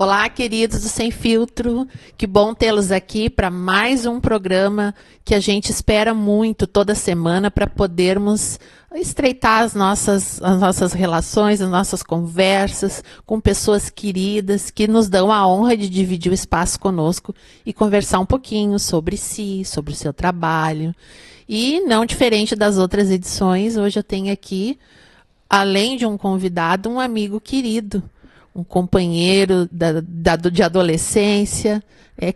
Olá, queridos do Sem Filtro, que bom tê-los aqui para mais um programa que a gente espera muito toda semana para podermos estreitar as nossas relações, as nossas conversas com pessoas queridas que nos dão a honra de dividir o espaço conosco e conversar um pouquinho sobre si, sobre o seu trabalho. E não diferente das outras edições, hoje eu tenho aqui, além de um convidado, um amigo querido, um companheiro de adolescência,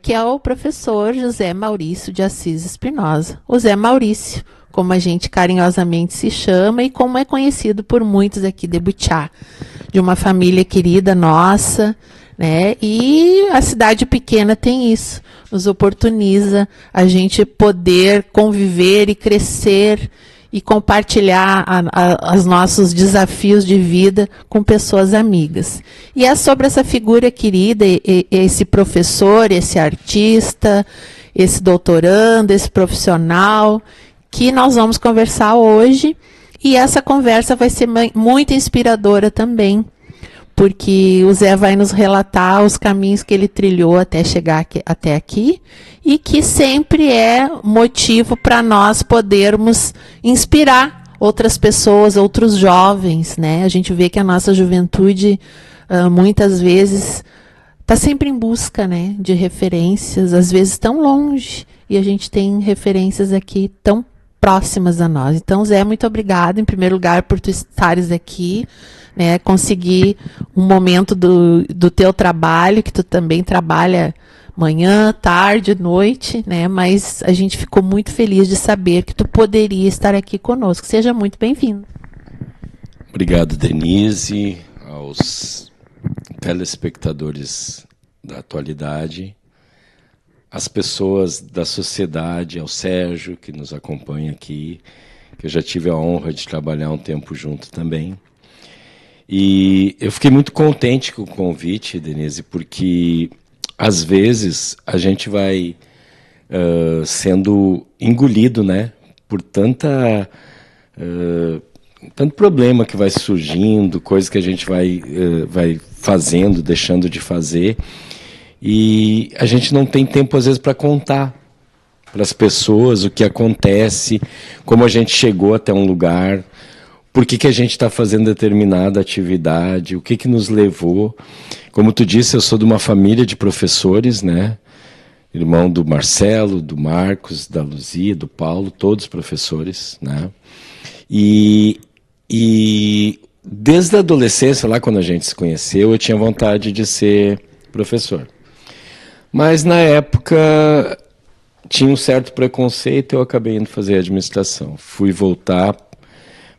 que é o professor José Maurício de Assis Espinosa. O Zé Maurício, como a gente carinhosamente se chama e como é conhecido por muitos aqui de Butiá, de uma família querida nossa, né? E a cidade pequena tem isso, nos oportuniza a gente poder conviver e crescer e compartilhar os nossos desafios de vida com pessoas amigas. E é sobre essa figura querida, esse professor, esse artista, esse doutorando, esse profissional, que nós vamos conversar hoje. E essa conversa vai ser muito inspiradora também, porque o Zé vai nos relatar os caminhos que ele trilhou até chegar até aqui, e que sempre é motivo para nós podermos inspirar outras pessoas, outros jovens, né? A gente vê que a nossa juventude, muitas vezes, está sempre em busca, né, de referências, às vezes tão longe, e a gente tem referências aqui tão próximas a nós. Então, Zé, muito obrigada, em primeiro lugar, por tu estares aqui, né, conseguir um momento do teu trabalho, que tu também trabalha manhã, tarde, noite, né, mas a gente ficou muito feliz de saber que tu poderia estar aqui conosco. Seja muito bem-vindo. Obrigado, Denise, aos telespectadores da atualidade, às pessoas da sociedade, ao Sérgio, que nos acompanha aqui, que eu já tive a honra de trabalhar um tempo junto também. E eu fiquei muito contente com o convite, Denise, porque às vezes a gente vai sendo engolido, né, por tanto problema que vai surgindo, coisas que a gente vai fazendo, deixando de fazer, e a gente não tem tempo às vezes para contar para as pessoas o que acontece, como a gente chegou até um lugar, por que a gente está fazendo determinada atividade, o que nos levou. Como tu disse, eu sou de uma família de professores, né? Irmão do Marcelo, do Marcos, da Luzia, do Paulo, todos professores, né? E desde a adolescência, lá quando a gente se conheceu, eu tinha vontade de ser professor. Mas na época tinha um certo preconceito e eu acabei indo fazer administração. Fui voltar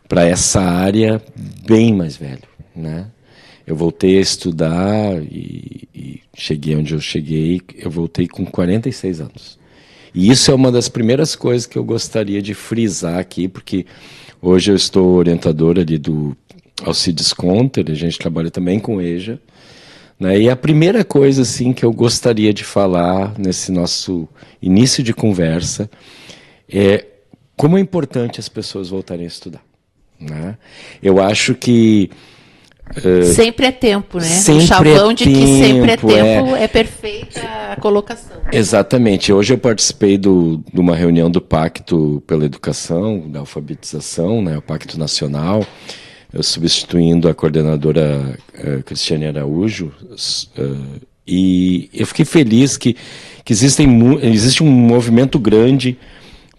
para essa área bem mais velho, né? Eu voltei a estudar e cheguei onde eu cheguei, eu voltei com 46 anos. E isso é uma das primeiras coisas que eu gostaria de frisar aqui, porque hoje eu estou orientador ali do Alcides Conter, a gente trabalha também com EJA, né? E a primeira coisa assim, que eu gostaria de falar nesse nosso início de conversa é como é importante as pessoas voltarem a estudar, né? Eu acho que sempre é tempo, né? Sempre o chavão de que sempre é tempo é perfeita a colocação. Exatamente. Hoje eu participei de uma reunião do Pacto pela Educação, da Alfabetização, né, o Pacto Nacional, eu substituindo a coordenadora Cristiane Araújo, e eu fiquei feliz que existe um movimento grande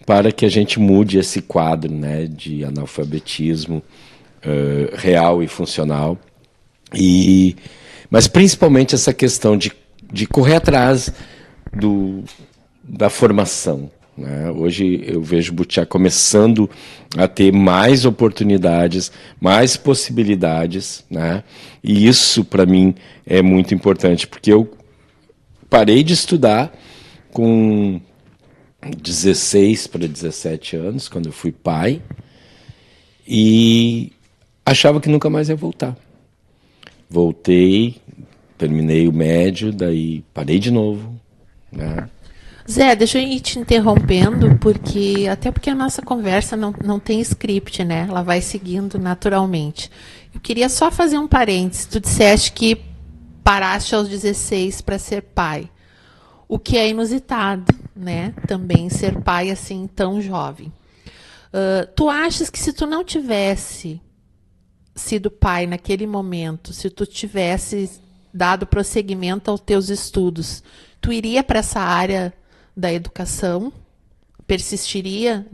para que a gente mude esse quadro, né, de analfabetismo real e funcional, mas principalmente essa questão de correr atrás da formação, né? Hoje eu vejo Butiá começando a ter mais oportunidades, mais possibilidades, né? E isso para mim é muito importante, porque eu parei de estudar com 16 para 17 anos, quando eu fui pai, e achava que nunca mais ia voltar. Voltei, terminei o médio, daí parei de novo, né? Zé, deixa eu ir te interrompendo, até porque a nossa conversa não tem script, né? Ela vai seguindo naturalmente. Eu queria só fazer um parênteses. Tu disseste que paraste aos 16 para ser pai. O que é inusitado, né? Também ser pai assim tão jovem. Tu achas que se tu não tivesse sido pai naquele momento, se tu tivesse dado prosseguimento aos teus estudos, tu iria para essa área da educação? Persistiria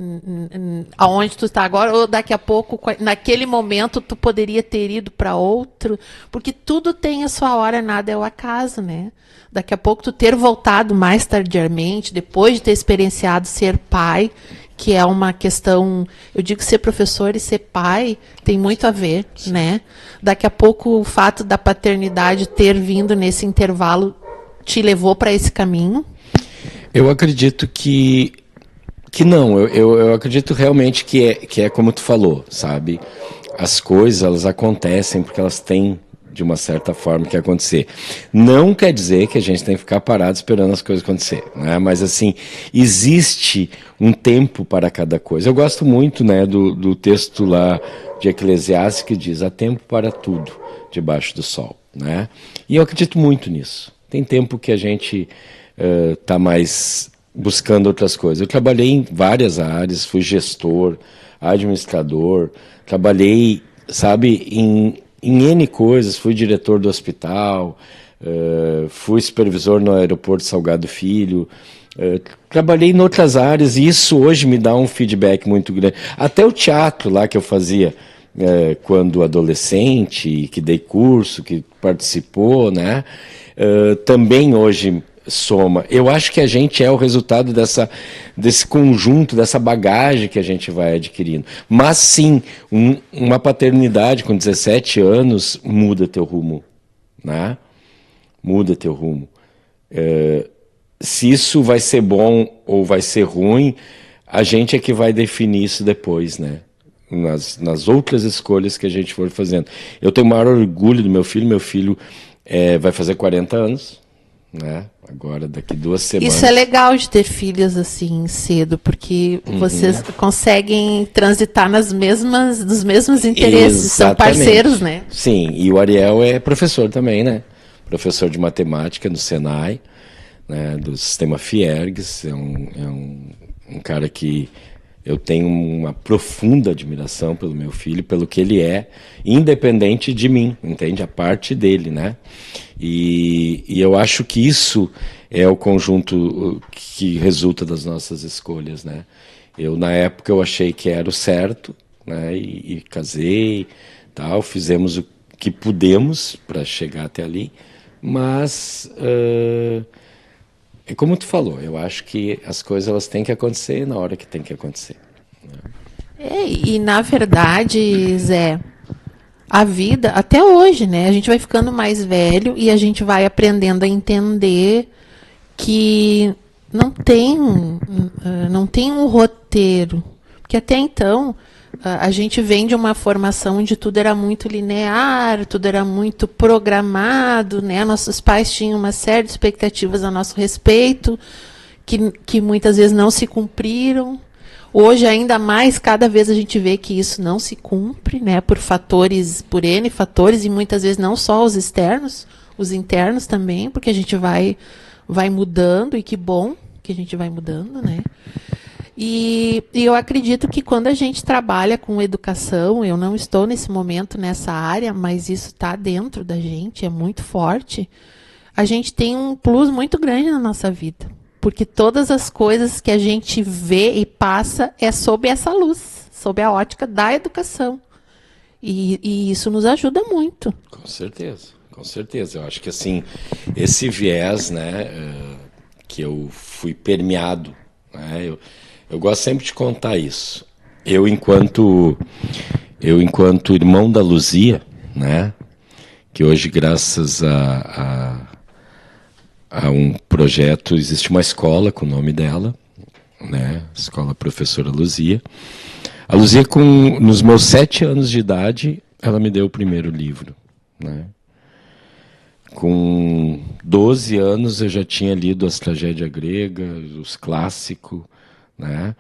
aonde tu está agora? Ou daqui a pouco, naquele momento, tu poderia ter ido para outro? Porque tudo tem a sua hora, nada é o acaso, né? Daqui a pouco tu ter voltado mais tardiamente, depois de ter experienciado ser pai, que é uma questão, eu digo ser professor e ser pai tem muito a ver, né? Daqui a pouco o fato da paternidade ter vindo nesse intervalo te levou para esse caminho? Eu acredito que não, eu acredito realmente que é como tu falou, sabe? As coisas, elas acontecem porque elas têm, de uma certa forma, que acontecer. Não quer dizer que a gente tem que ficar parado esperando as coisas acontecer, né? Mas, assim, existe um tempo para cada coisa. Eu gosto muito, né, do texto lá de Eclesiastes que diz: há tempo para tudo debaixo do sol, né? E eu acredito muito nisso. Tem tempo que a gente está mais buscando outras coisas. Eu trabalhei em várias áreas, fui gestor, administrador, trabalhei, sabe, em N coisas, fui diretor do hospital, fui supervisor no aeroporto Salgado Filho, trabalhei em outras áreas e isso hoje me dá um feedback muito grande. Até o teatro lá que eu fazia quando adolescente, que dei curso, que participou, né? Também hoje soma. Eu acho que a gente é o resultado desse conjunto, dessa bagagem que a gente vai adquirindo. Mas sim, uma paternidade com 17 anos muda teu rumo, né? Muda teu rumo. Se isso vai ser bom ou vai ser ruim, a gente é que vai definir isso depois, né? Nas outras escolhas que a gente for fazendo. Eu tenho o maior orgulho do meu filho vai fazer 40 anos, né? Agora, daqui 2 semanas. Isso é legal de ter filhos assim cedo, porque vocês conseguem transitar nos mesmos interesses, são parceiros, né? Sim, e o Ariel é professor também, né? Professor de matemática no Senai, né? Do sistema Fiergues, é um cara que eu tenho uma profunda admiração pelo meu filho, pelo que ele é, independente de mim, entende? A parte dele, né? E eu acho que isso é o conjunto que resulta das nossas escolhas, né? Na época, eu achei que era o certo, né? E casei, tal, fizemos o que pudemos para chegar até ali, mas é como tu falou, eu acho que as coisas elas têm que acontecer na hora que tem que acontecer. E na verdade, Zé, a vida, até hoje, né? A gente vai ficando mais velho e a gente vai aprendendo a entender que não tem um roteiro. Porque até então, a gente vem de uma formação onde tudo era muito linear, tudo era muito programado, né? Nossos pais tinham uma série de expectativas a nosso respeito, que muitas vezes não se cumpriram. Hoje, ainda mais, cada vez a gente vê que isso não se cumpre, né? Por N fatores, e muitas vezes não só os externos, os internos também, porque a gente vai mudando, e que bom que a gente vai mudando, né? E eu acredito que quando a gente trabalha com educação, eu não estou nesse momento nessa área, mas isso está dentro da gente, é muito forte, a gente tem um plus muito grande na nossa vida. Porque todas as coisas que a gente vê e passa é sob essa luz, sob a ótica da educação. E isso nos ajuda muito. Com certeza, com certeza. Eu acho que assim, esse viés, né, que eu fui permeado, né, eu gosto sempre de contar isso. Eu enquanto irmão da Luzia, né, que hoje graças a um projeto, existe uma escola com o nome dela, né? Escola Professora Luzia. A Luzia, nos meus 7 anos de idade, ela me deu o primeiro livro, né? Com 12 anos eu já tinha lido as tragédias gregas, os clássicos, né?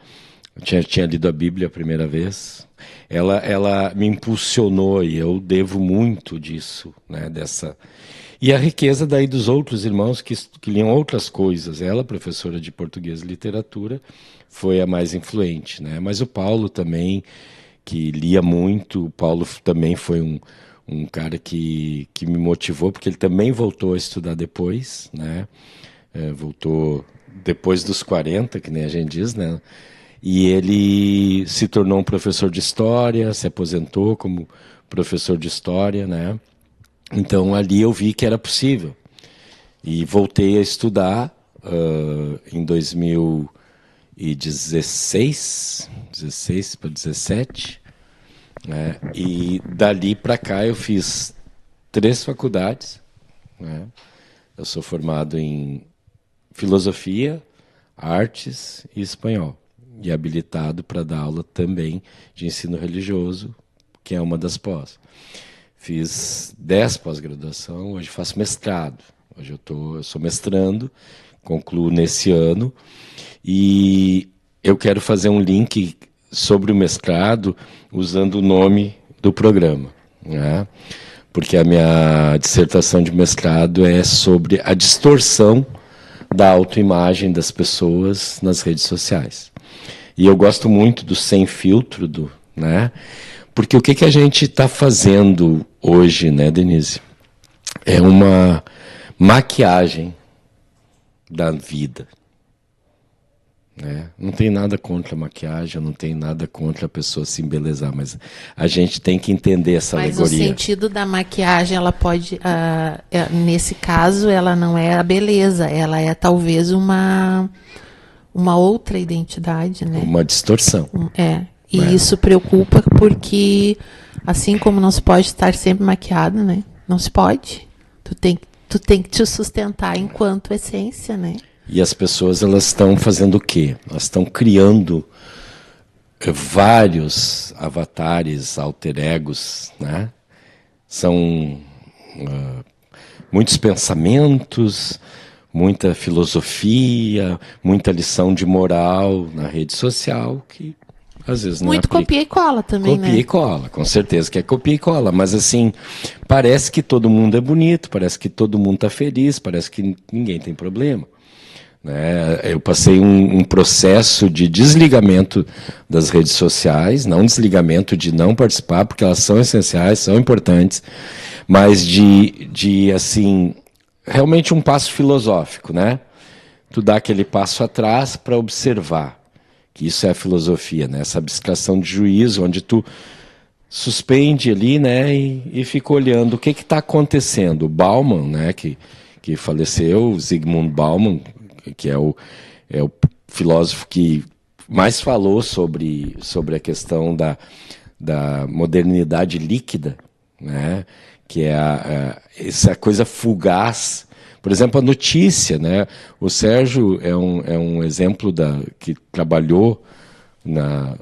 Eu tinha lido a Bíblia a primeira vez. Ela me impulsionou e eu devo muito disso, né? E a riqueza daí dos outros irmãos que liam outras coisas. Ela, professora de português e literatura, foi a mais influente, né? Mas o Paulo também, que lia muito, o Paulo também foi um cara que me motivou, porque ele também voltou a estudar depois, né? Voltou depois dos 40, que nem a gente diz, né? E ele se tornou um professor de história, se aposentou como professor de história, né? Então ali eu vi que era possível. E voltei a estudar em 2016, 16 para 17, né? E dali para cá eu fiz 3 faculdades, né? Eu sou formado em filosofia, artes e espanhol. E habilitado para dar aula também de ensino religioso, que é uma das pós. Fiz 10 pós-graduação, hoje faço mestrado. Hoje eu sou mestrando, concluo nesse ano. E eu quero fazer um link sobre o mestrado usando o nome do programa, né? Porque a minha dissertação de mestrado é sobre a distorção da autoimagem das pessoas nas redes sociais. E eu gosto muito do sem filtro, né? Porque o que a gente está fazendo hoje, né, Denise? É uma maquiagem da vida. Né? Não tem nada contra a maquiagem, não tem nada contra a pessoa se embelezar, mas a gente tem que entender essa alegoria. Mas o sentido da maquiagem, ela pode, nesse caso, ela não é a beleza, ela é talvez uma outra identidade, né? Uma distorção. E isso preocupa porque, assim como não se pode estar sempre maquiado, né? Não se pode. Tu tem que te sustentar enquanto essência, né? E as pessoas, elas estão fazendo o quê? Elas estão criando vários avatares, alter egos, né? São muitos pensamentos, muita filosofia, muita lição de moral na rede social que às vezes não muito aplica. Copia e cola também, né? Copia e cola, com certeza que é copia e cola, mas assim, parece que todo mundo é bonito, parece que todo mundo está feliz, parece que ninguém tem problema. Né? Eu passei um processo de desligamento das redes sociais, não desligamento de não participar, porque elas são essenciais, são importantes, mas de assim, realmente um passo filosófico, né? Tu dá aquele passo atrás para observar, que isso é a filosofia, né? Essa abstração de juízo, onde tu suspende ali, né? E fica olhando o que está acontecendo. O Bauman, né? Que faleceu, Zygmunt Bauman, que é o filósofo que mais falou sobre a questão da modernidade líquida, né? Que é essa coisa fugaz. Por exemplo, a notícia, né? O Sérgio é um exemplo que trabalhou na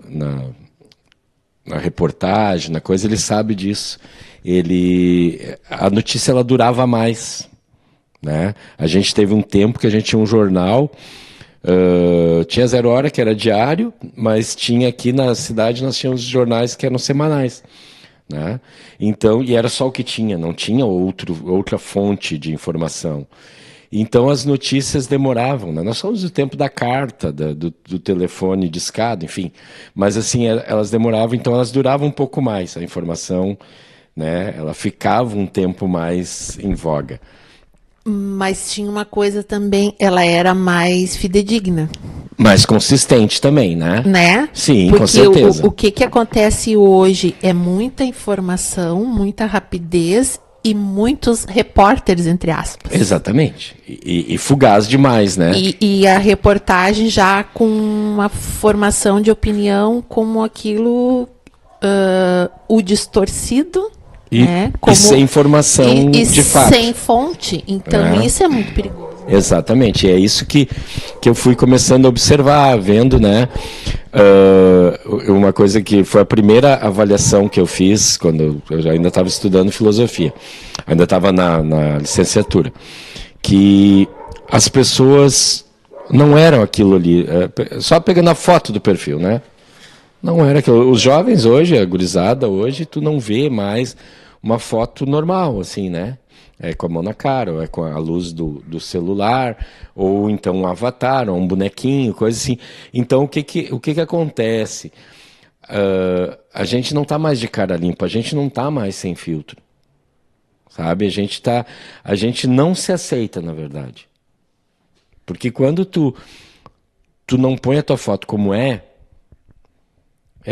reportagem, na coisa, ele sabe disso. A notícia ela durava mais. Né? A gente teve um tempo que a gente tinha um jornal, tinha 0 Hora, que era diário, mas tinha aqui na cidade, nós tínhamos jornais que eram semanais. Né? Então, e era só o que tinha, não tinha outra fonte de informação. Então as notícias demoravam, né? Nós somos do tempo da carta, do telefone discado, enfim. Mas assim, elas demoravam, então elas duravam um pouco mais, a informação, né? Ela ficava um tempo mais em voga. Mas tinha uma coisa também, ela era mais fidedigna. Mais consistente também, né? Né? Sim, porque com certeza. O que acontece hoje é muita informação, muita rapidez e muitos repórteres, entre aspas. Exatamente. E fugaz demais, né? E a reportagem já com uma formação de opinião como aquilo, o distorcido, né? E sem informação de fato. Sem fonte. Então, isso é muito perigoso. Exatamente. É isso que eu fui começando a observar, vendo, né? Uma coisa que foi a primeira avaliação que eu fiz quando eu ainda estava estudando filosofia. Ainda estava na licenciatura. Que as pessoas não eram aquilo ali. Só pegando a foto do perfil, né? Não era aquilo. Os jovens hoje, a gurizada hoje, tu não vê mais uma foto normal, assim, né? É com a mão na cara, ou é com a luz do celular, ou então um avatar, ou um bonequinho, coisa assim. Então, o que acontece? A gente não está mais de cara limpa, a gente não está mais sem filtro, sabe? A gente não se aceita, na verdade. Porque quando tu não põe a tua foto como é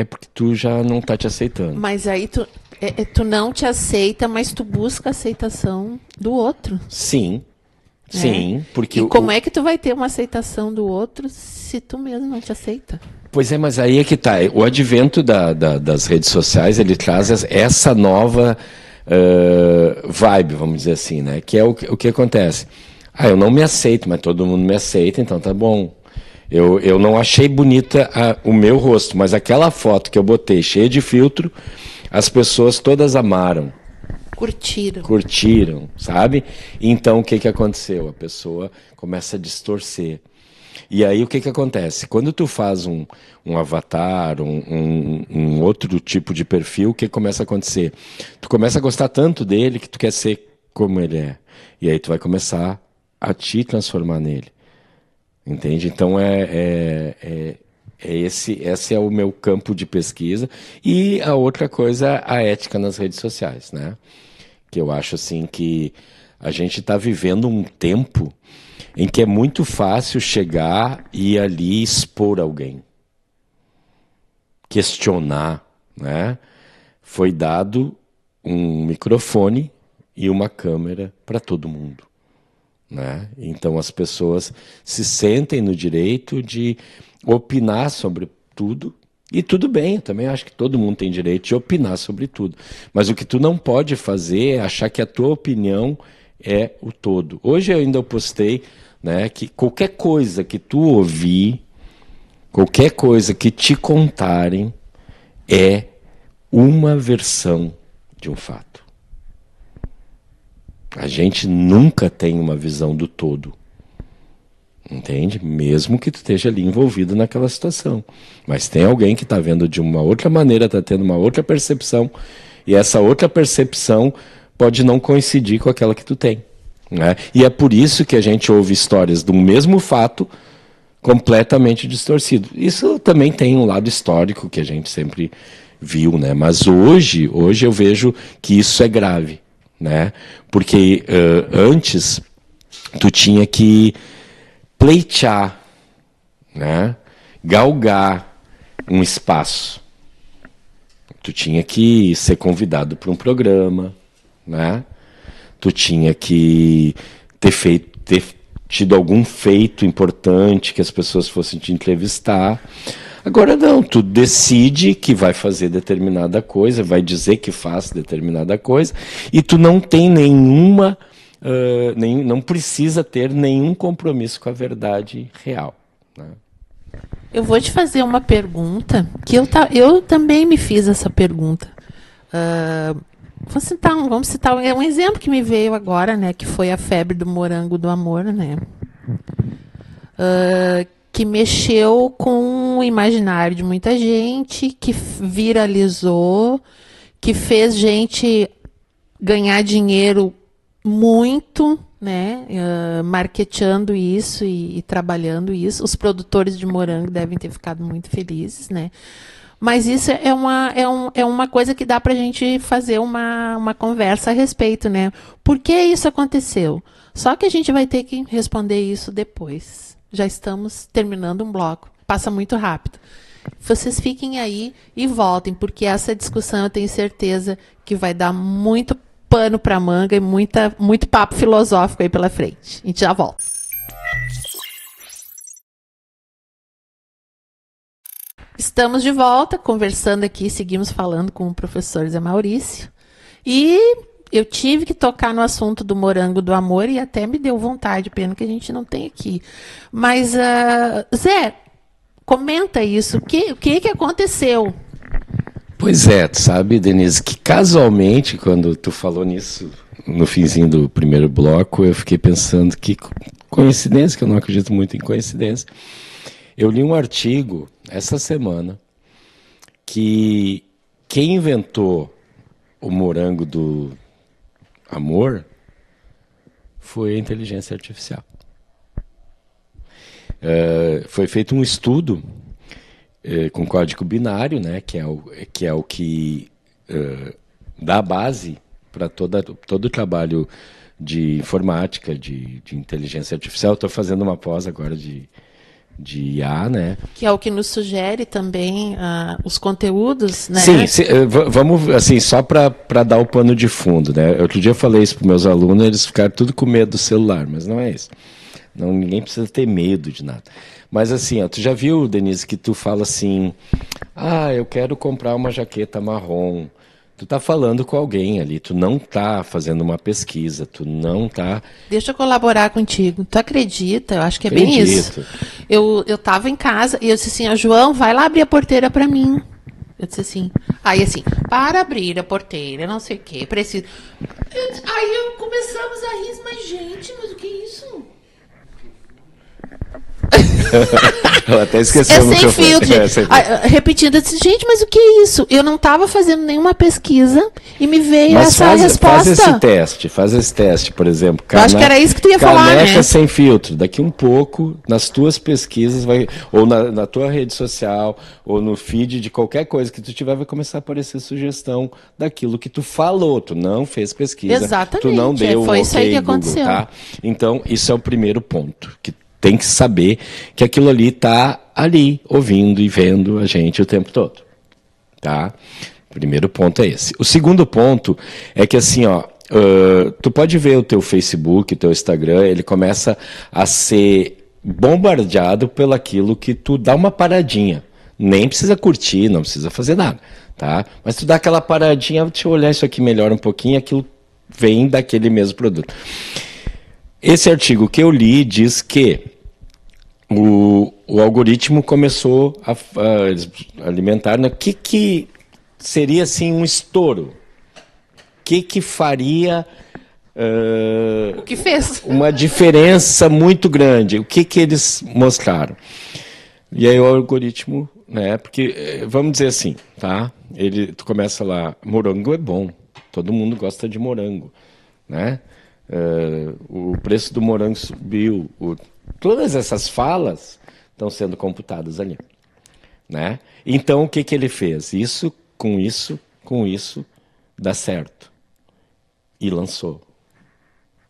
porque tu já não tá te aceitando. Mas aí tu não te aceita, mas tu busca a aceitação do outro. Sim, sim, porque... E como é que tu vai ter uma aceitação do outro se tu mesmo não te aceita? Pois é, mas aí é que tá. O advento das redes sociais, ele traz essa nova vibe, vamos dizer assim, né? Que é o que acontece. Eu não me aceito, mas todo mundo me aceita, então tá bom. Eu não achei bonita o meu rosto, mas aquela foto que eu botei cheia de filtro, as pessoas todas amaram. Curtiram, sabe? Então o que aconteceu? A pessoa começa a distorcer. E aí o que acontece? Quando tu faz um avatar, um outro tipo de perfil, o que começa a acontecer? Tu começa a gostar tanto dele que tu quer ser como ele é. E aí tu vai começar a te transformar nele. Entende? Então esse é o meu campo de pesquisa. E a outra coisa, a ética nas redes sociais, né? Que eu acho assim que a gente está vivendo um tempo em que é muito fácil chegar e ali expor alguém, questionar, né? Foi dado um microfone e uma câmera para todo mundo. Né? Então as pessoas se sentem no direito de opinar sobre tudo, e tudo bem, eu também acho que todo mundo tem direito de opinar sobre tudo, mas o que tu não pode fazer é achar que a tua opinião é o todo. Hoje eu ainda postei, né, que qualquer coisa que tu ouvir, qualquer coisa que te contarem é uma versão de um fato. A gente nunca tem uma visão do todo, entende? Mesmo que tu esteja ali envolvido naquela situação. Mas tem alguém que está vendo de uma outra maneira, está tendo uma outra percepção, e essa outra percepção pode não coincidir com aquela que tu tem. Né? E é por isso que a gente ouve histórias do mesmo fato completamente distorcido. Isso também tem um lado histórico que a gente sempre viu, né? Mas hoje eu vejo que isso é grave. Né? Porque antes tu tinha que pleitear, né? Galgar um espaço. Tu tinha que ser convidado para um programa, né? Tu tinha que ter tido algum feito importante que as pessoas fossem te entrevistar. Agora não, tu decide que vai fazer determinada coisa, vai dizer que faz determinada coisa, e tu não tem nenhuma, não precisa ter nenhum compromisso com a verdade real. Né? Eu vou te fazer uma pergunta, que eu também me fiz essa pergunta. Vamos citar um exemplo que me veio agora, né, que foi a febre do morango do amor, né? Que mexeu com o imaginário de muita gente, que viralizou, que fez gente ganhar dinheiro muito, né, marketeando isso e trabalhando isso. Os produtores de morango devem ter ficado muito felizes, né? Mas isso é uma coisa que dá para a gente fazer uma conversa a respeito, né? Por que isso aconteceu? Só que a gente vai ter que responder isso depois. Já estamos terminando um bloco. Passa muito rápido. Vocês fiquem aí e voltem, porque essa discussão eu tenho certeza que vai dar muito pano para manga e muito papo filosófico aí pela frente. A gente já volta. Estamos de volta, conversando aqui, seguimos falando com o professor Zé Maurício. E eu tive que tocar no assunto do morango do amor e até me deu vontade, pena que a gente não tem aqui. Mas, Zé, comenta isso. O que aconteceu? Pois é, tu sabe, Denise, que casualmente, quando tu falou nisso, no finzinho do primeiro bloco, eu fiquei pensando que coincidência, que eu não acredito muito em coincidência. Eu li um artigo essa semana que quem inventou o morango do amor foi a inteligência artificial. Foi feito um estudo com código binário, né, que é o que dá a base para todo o trabalho de informática, de inteligência artificial. Estou fazendo uma pós agora de IA, né? Que é o que nos sugere também os conteúdos, né? Sim, vamos, assim, só para dar o pano de fundo, né? Outro dia eu falei isso para meus alunos, eles ficaram tudo com medo do celular, mas não é isso. Não, ninguém precisa ter medo de nada. Mas assim, ó, tu já viu, Denise, que tu fala assim, eu quero comprar uma jaqueta marrom. Tu tá falando com alguém ali, tu não tá fazendo uma pesquisa, tu não tá... Deixa eu colaborar contigo. Tu acredita? Eu acho que é bem isso. Eu tava em casa e eu disse assim, João, vai lá abrir a porteira para mim. Eu disse assim, aí assim, para abrir a porteira, não sei o quê, preciso... Aí começamos a rir, mas gente, mas o que é isso? Ela até esqueceu o sem filtro. Repetindo, eu disse, gente, mas o que é isso? Eu não estava fazendo nenhuma pesquisa e me veio essa resposta. Faz esse teste, por exemplo. Eu acho que era isso que tu ia falar, né? Caneca sem filtro. Daqui um pouco, nas tuas pesquisas, ou na tua rede social, ou no feed de qualquer coisa que tu tiver, vai começar a aparecer sugestão daquilo que tu falou. Tu não fez pesquisa. Exatamente. Tu não deu Foi um isso aí que Google, aconteceu. tá? Então, isso é o primeiro ponto, que tem que saber que aquilo ali está ali, ouvindo e vendo a gente o tempo todo. Tá? O primeiro ponto é esse. O segundo ponto é que assim, ó, tu pode ver o teu Facebook, o teu Instagram, ele começa a ser bombardeado pelo aquilo que tu dá uma paradinha. Nem precisa curtir, não precisa fazer nada. Tá? Mas tu dá aquela paradinha, deixa eu olhar isso aqui melhor um pouquinho, aquilo vem daquele mesmo produto. Esse artigo que eu li diz que o algoritmo começou a alimentar, né? O que seria assim um estouro? O que faria o que fez? Uma diferença muito grande? O que eles mostraram? E aí o algoritmo, né? Porque vamos dizer assim, tá? Tu começa lá, morango é bom, todo mundo gosta de morango, né? O preço do morango subiu. Todas essas falas estão sendo computadas ali, né? Então, o que ele fez? Isso, com isso, dá certo. E lançou.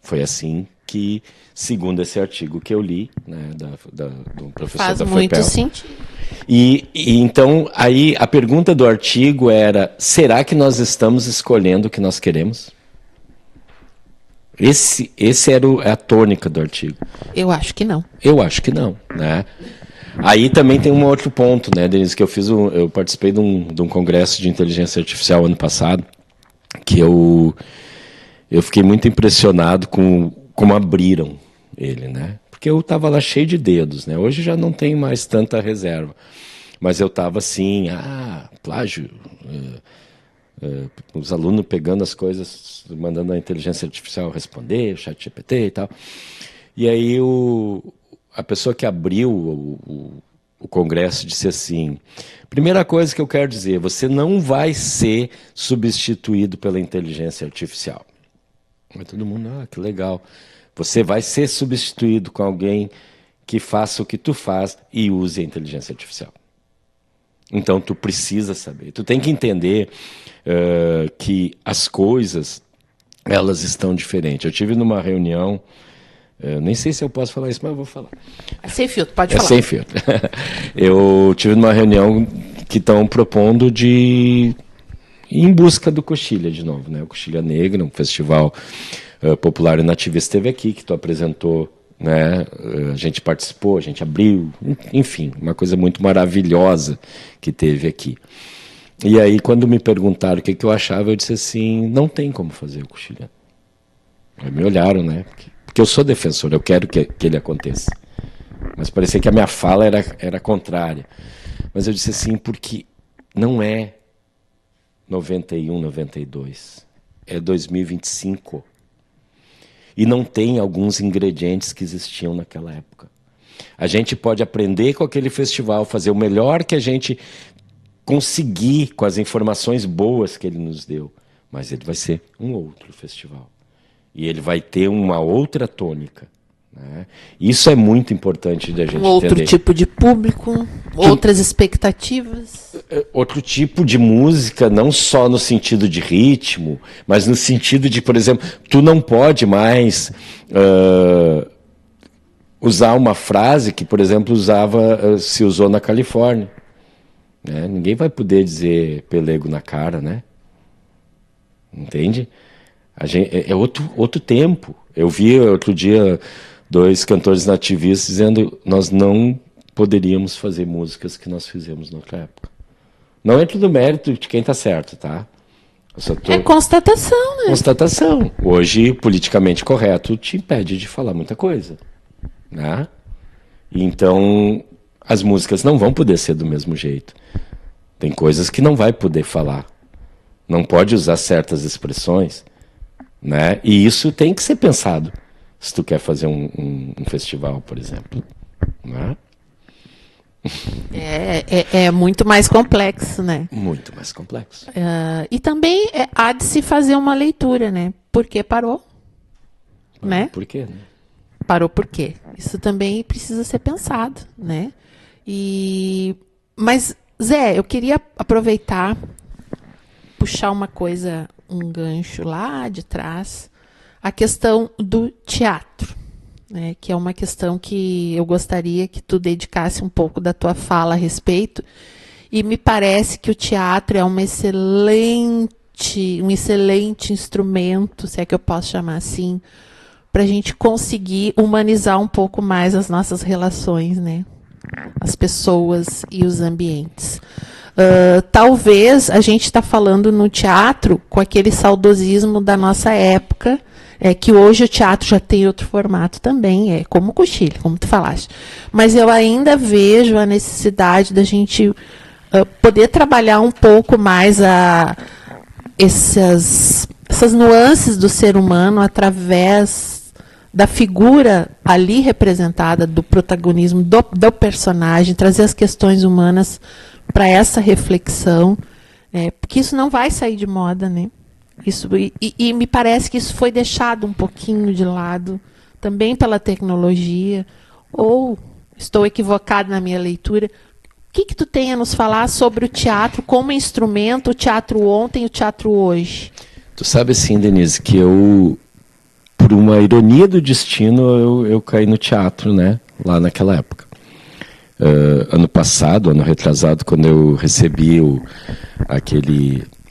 Foi assim que, segundo esse artigo que eu li, né, do professor Faz da muito FEPEL. sentido. E então, aí a pergunta do artigo era, será que nós estamos escolhendo o que nós queremos? Esse era a tônica do artigo. Eu acho que não. Eu acho que não, né? Aí também tem um outro ponto, né, Denise, que eu participei de um congresso de inteligência artificial ano passado, que eu fiquei muito impressionado com como abriram ele, né? Porque eu estava lá cheio de dedos, né? Hoje já não tem mais tanta reserva. Mas eu estava assim, plágio... os alunos pegando as coisas, mandando a inteligência artificial responder, o chat GPT e tal. E aí a pessoa que abriu o congresso disse assim, primeira coisa que eu quero dizer, você não vai ser substituído pela inteligência artificial. Mas todo mundo, que legal. Você vai ser substituído com alguém que faça o que tu faz e use a inteligência artificial. Então, tu precisa saber. Tu tem que entender que as coisas, elas estão diferentes. Eu tive numa reunião, nem sei se eu posso falar isso, mas eu vou falar. É sem filtro, pode falar. É sem filtro. Eu tive numa reunião que estão propondo de ir em busca do Coxilha de novo, né? O Coxilha Negra, um festival popular e nativista esteve aqui, que tu apresentou, né? A gente participou, a gente abriu, enfim, uma coisa muito maravilhosa que teve aqui. E aí, quando me perguntaram o que eu achava, eu disse assim, não tem como fazer o Coxilha. Aí me olharam, né? Porque eu sou defensor, eu quero que ele aconteça. Mas parecia que a minha fala era contrária. Mas eu disse assim, porque não é 91, 92, é 2025. E não tem alguns ingredientes que existiam naquela época. A gente pode aprender com aquele festival, fazer o melhor que a gente conseguir com as informações boas que ele nos deu. mas ele vai ser um outro festival. E ele vai ter uma outra tônica. Né? Isso é muito importante da gente entender. Outro tipo de público, outras expectativas. Outro tipo de música, não só no sentido de ritmo, mas no sentido de, por exemplo, tu não pode mais usar uma frase que, por exemplo, se usou na Califórnia. Né? Ninguém vai poder dizer pelego na cara, né? Entende? É outro tempo. Eu vi outro dia 2 cantores nativistas dizendo nós não poderíamos fazer músicas que nós fizemos noutra época. Não entra no mérito de quem está certo, tá? É constatação, né? Constatação. Hoje, politicamente correto te impede de falar muita coisa. Né? Então, as músicas não vão poder ser do mesmo jeito. Tem coisas que não vai poder falar. Não pode usar certas expressões. Né? E isso tem que ser pensado se tu quer fazer um festival, por exemplo. Né? É muito mais complexo, né? Muito mais complexo. E também há de se fazer uma leitura, né? Por que parou? Né? Por quê? Né? Parou por quê? Isso também precisa ser pensado, né? Mas, Zé, eu queria aproveitar, puxar uma coisa, um gancho lá de trás, a questão do teatro, né? Que é uma questão que eu gostaria que tu dedicasse um pouco da tua fala a respeito, e me parece que o teatro é um excelente instrumento, se é que eu posso chamar assim, para a gente conseguir humanizar um pouco mais as nossas relações, né? As pessoas e os ambientes. Talvez a gente está falando no teatro com aquele saudosismo da nossa época, que hoje o teatro já tem outro formato também, como o cochilo, como tu falaste. Mas eu ainda vejo a necessidade da gente poder trabalhar um pouco mais essas nuances do ser humano através da figura ali representada, do protagonismo do personagem, trazer as questões humanas para essa reflexão, porque isso não vai sair de moda, né? E me parece que isso foi deixado um pouquinho de lado, também pela tecnologia, ou estou equivocado na minha leitura. O que tu tem a nos falar sobre o teatro como instrumento, o teatro ontem e o teatro hoje? Tu sabe sim, Denise, que eu, por uma ironia do destino, eu caí no teatro, né? Lá naquela época. Ano passado, ano retrasado, quando eu recebi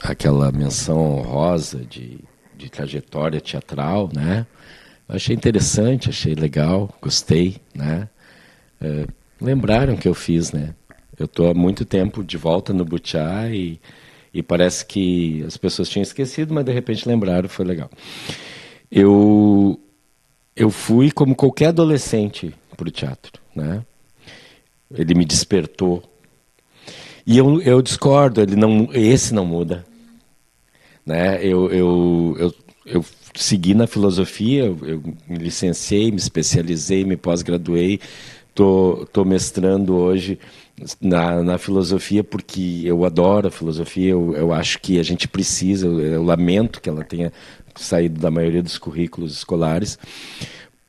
aquela menção honrosa de trajetória teatral, né? Eu achei interessante, achei legal, gostei, né? Lembraram que eu fiz, né? Eu estou há muito tempo de volta no Butiá e parece que as pessoas tinham esquecido, mas de repente lembraram, foi legal. Eu fui como qualquer adolescente para o teatro, né? Ele me despertou. E eu discordo, esse não muda. Né? Eu segui na filosofia, eu me licenciei, me especializei, me pós-graduei, tô mestrando hoje na filosofia porque eu adoro a filosofia, eu acho que a gente precisa, eu lamento que ela tenha saído da maioria dos currículos escolares,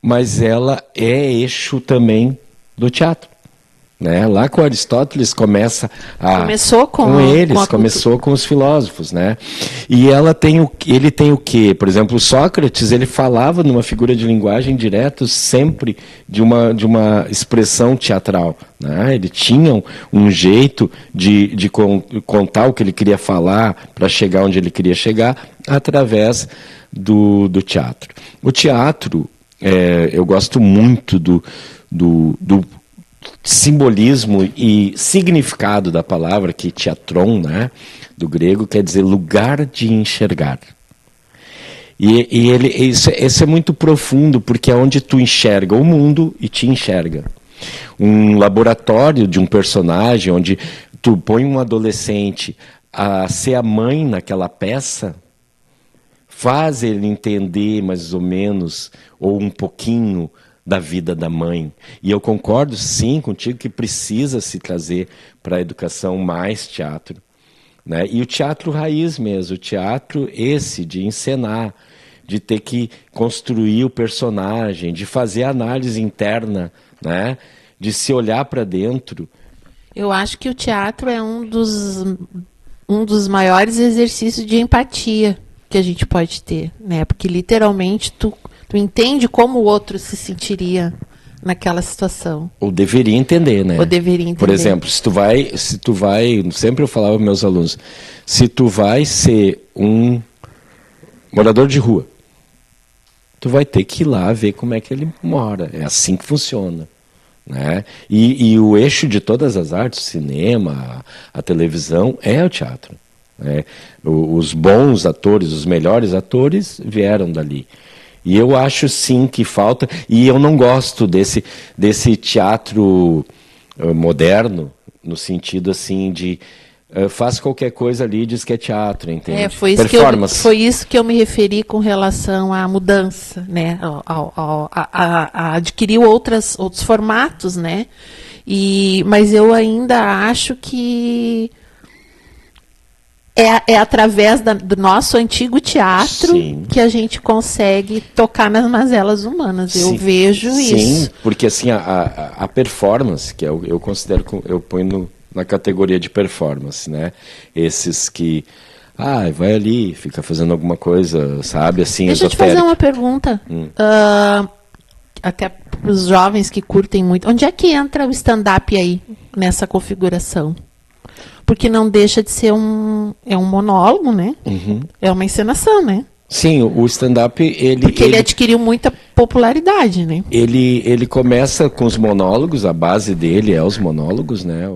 mas ela é eixo também do teatro. Né? Lá com Aristóteles começou começou com os filósofos, né? E ele tem o quê? Por exemplo, Sócrates, ele falava numa figura de linguagem direto sempre de uma expressão teatral, né? Ele tinha um jeito de contar o que ele queria falar para chegar onde ele queria chegar através do teatro. O teatro, eu gosto muito do simbolismo e significado da palavra, que teatron, né, do grego, quer dizer lugar de enxergar. Isso é muito profundo, porque é onde tu enxerga o mundo e te enxerga. Um laboratório de um personagem, onde tu põe um adolescente a ser a mãe naquela peça, faz ele entender mais ou menos, ou um pouquinho, da vida da mãe. E eu concordo sim contigo que precisa se trazer para a educação mais teatro, né? E o teatro raiz mesmo, o teatro esse de encenar, de ter que construir o personagem, de fazer análise interna, né? De se olhar para dentro. Eu acho que o teatro é um dos maiores exercícios de empatia que a gente pode ter, né? Porque literalmente tu entende como o outro se sentiria naquela situação. Ou deveria entender, né? Ou deveria entender. Por exemplo, se tu vai, sempre eu falava para meus alunos, se tu vai ser um morador de rua, tu vai ter que ir lá ver como é que ele mora. É assim que funciona, né? E o eixo de todas as artes, o cinema, a televisão, é o teatro, né? Os bons atores, os melhores atores vieram dali. E eu acho sim que falta, e eu não gosto desse teatro moderno, no sentido assim de faz qualquer coisa ali e diz que é teatro, entende? Foi isso que eu me referi com relação à mudança, né? A adquirir outros formatos, né? Mas eu ainda acho que é através do nosso antigo teatro Sim. que a gente consegue tocar nas mazelas humanas. Eu vejo isso. Sim, porque assim, a performance, que eu considero, eu ponho na categoria de performance, né? Esses que, vai ali, fica fazendo alguma coisa, sabe, assim, Deixa eu te fazer uma pergunta. Até para os jovens que curtem muito. Onde é que entra o stand-up aí, nessa configuração? Porque não deixa de ser um monólogo, né? Uhum. É uma encenação, né? Sim, o stand-up, ele adquiriu muita popularidade, né? Ele começa com os monólogos, a base dele é os monólogos, né?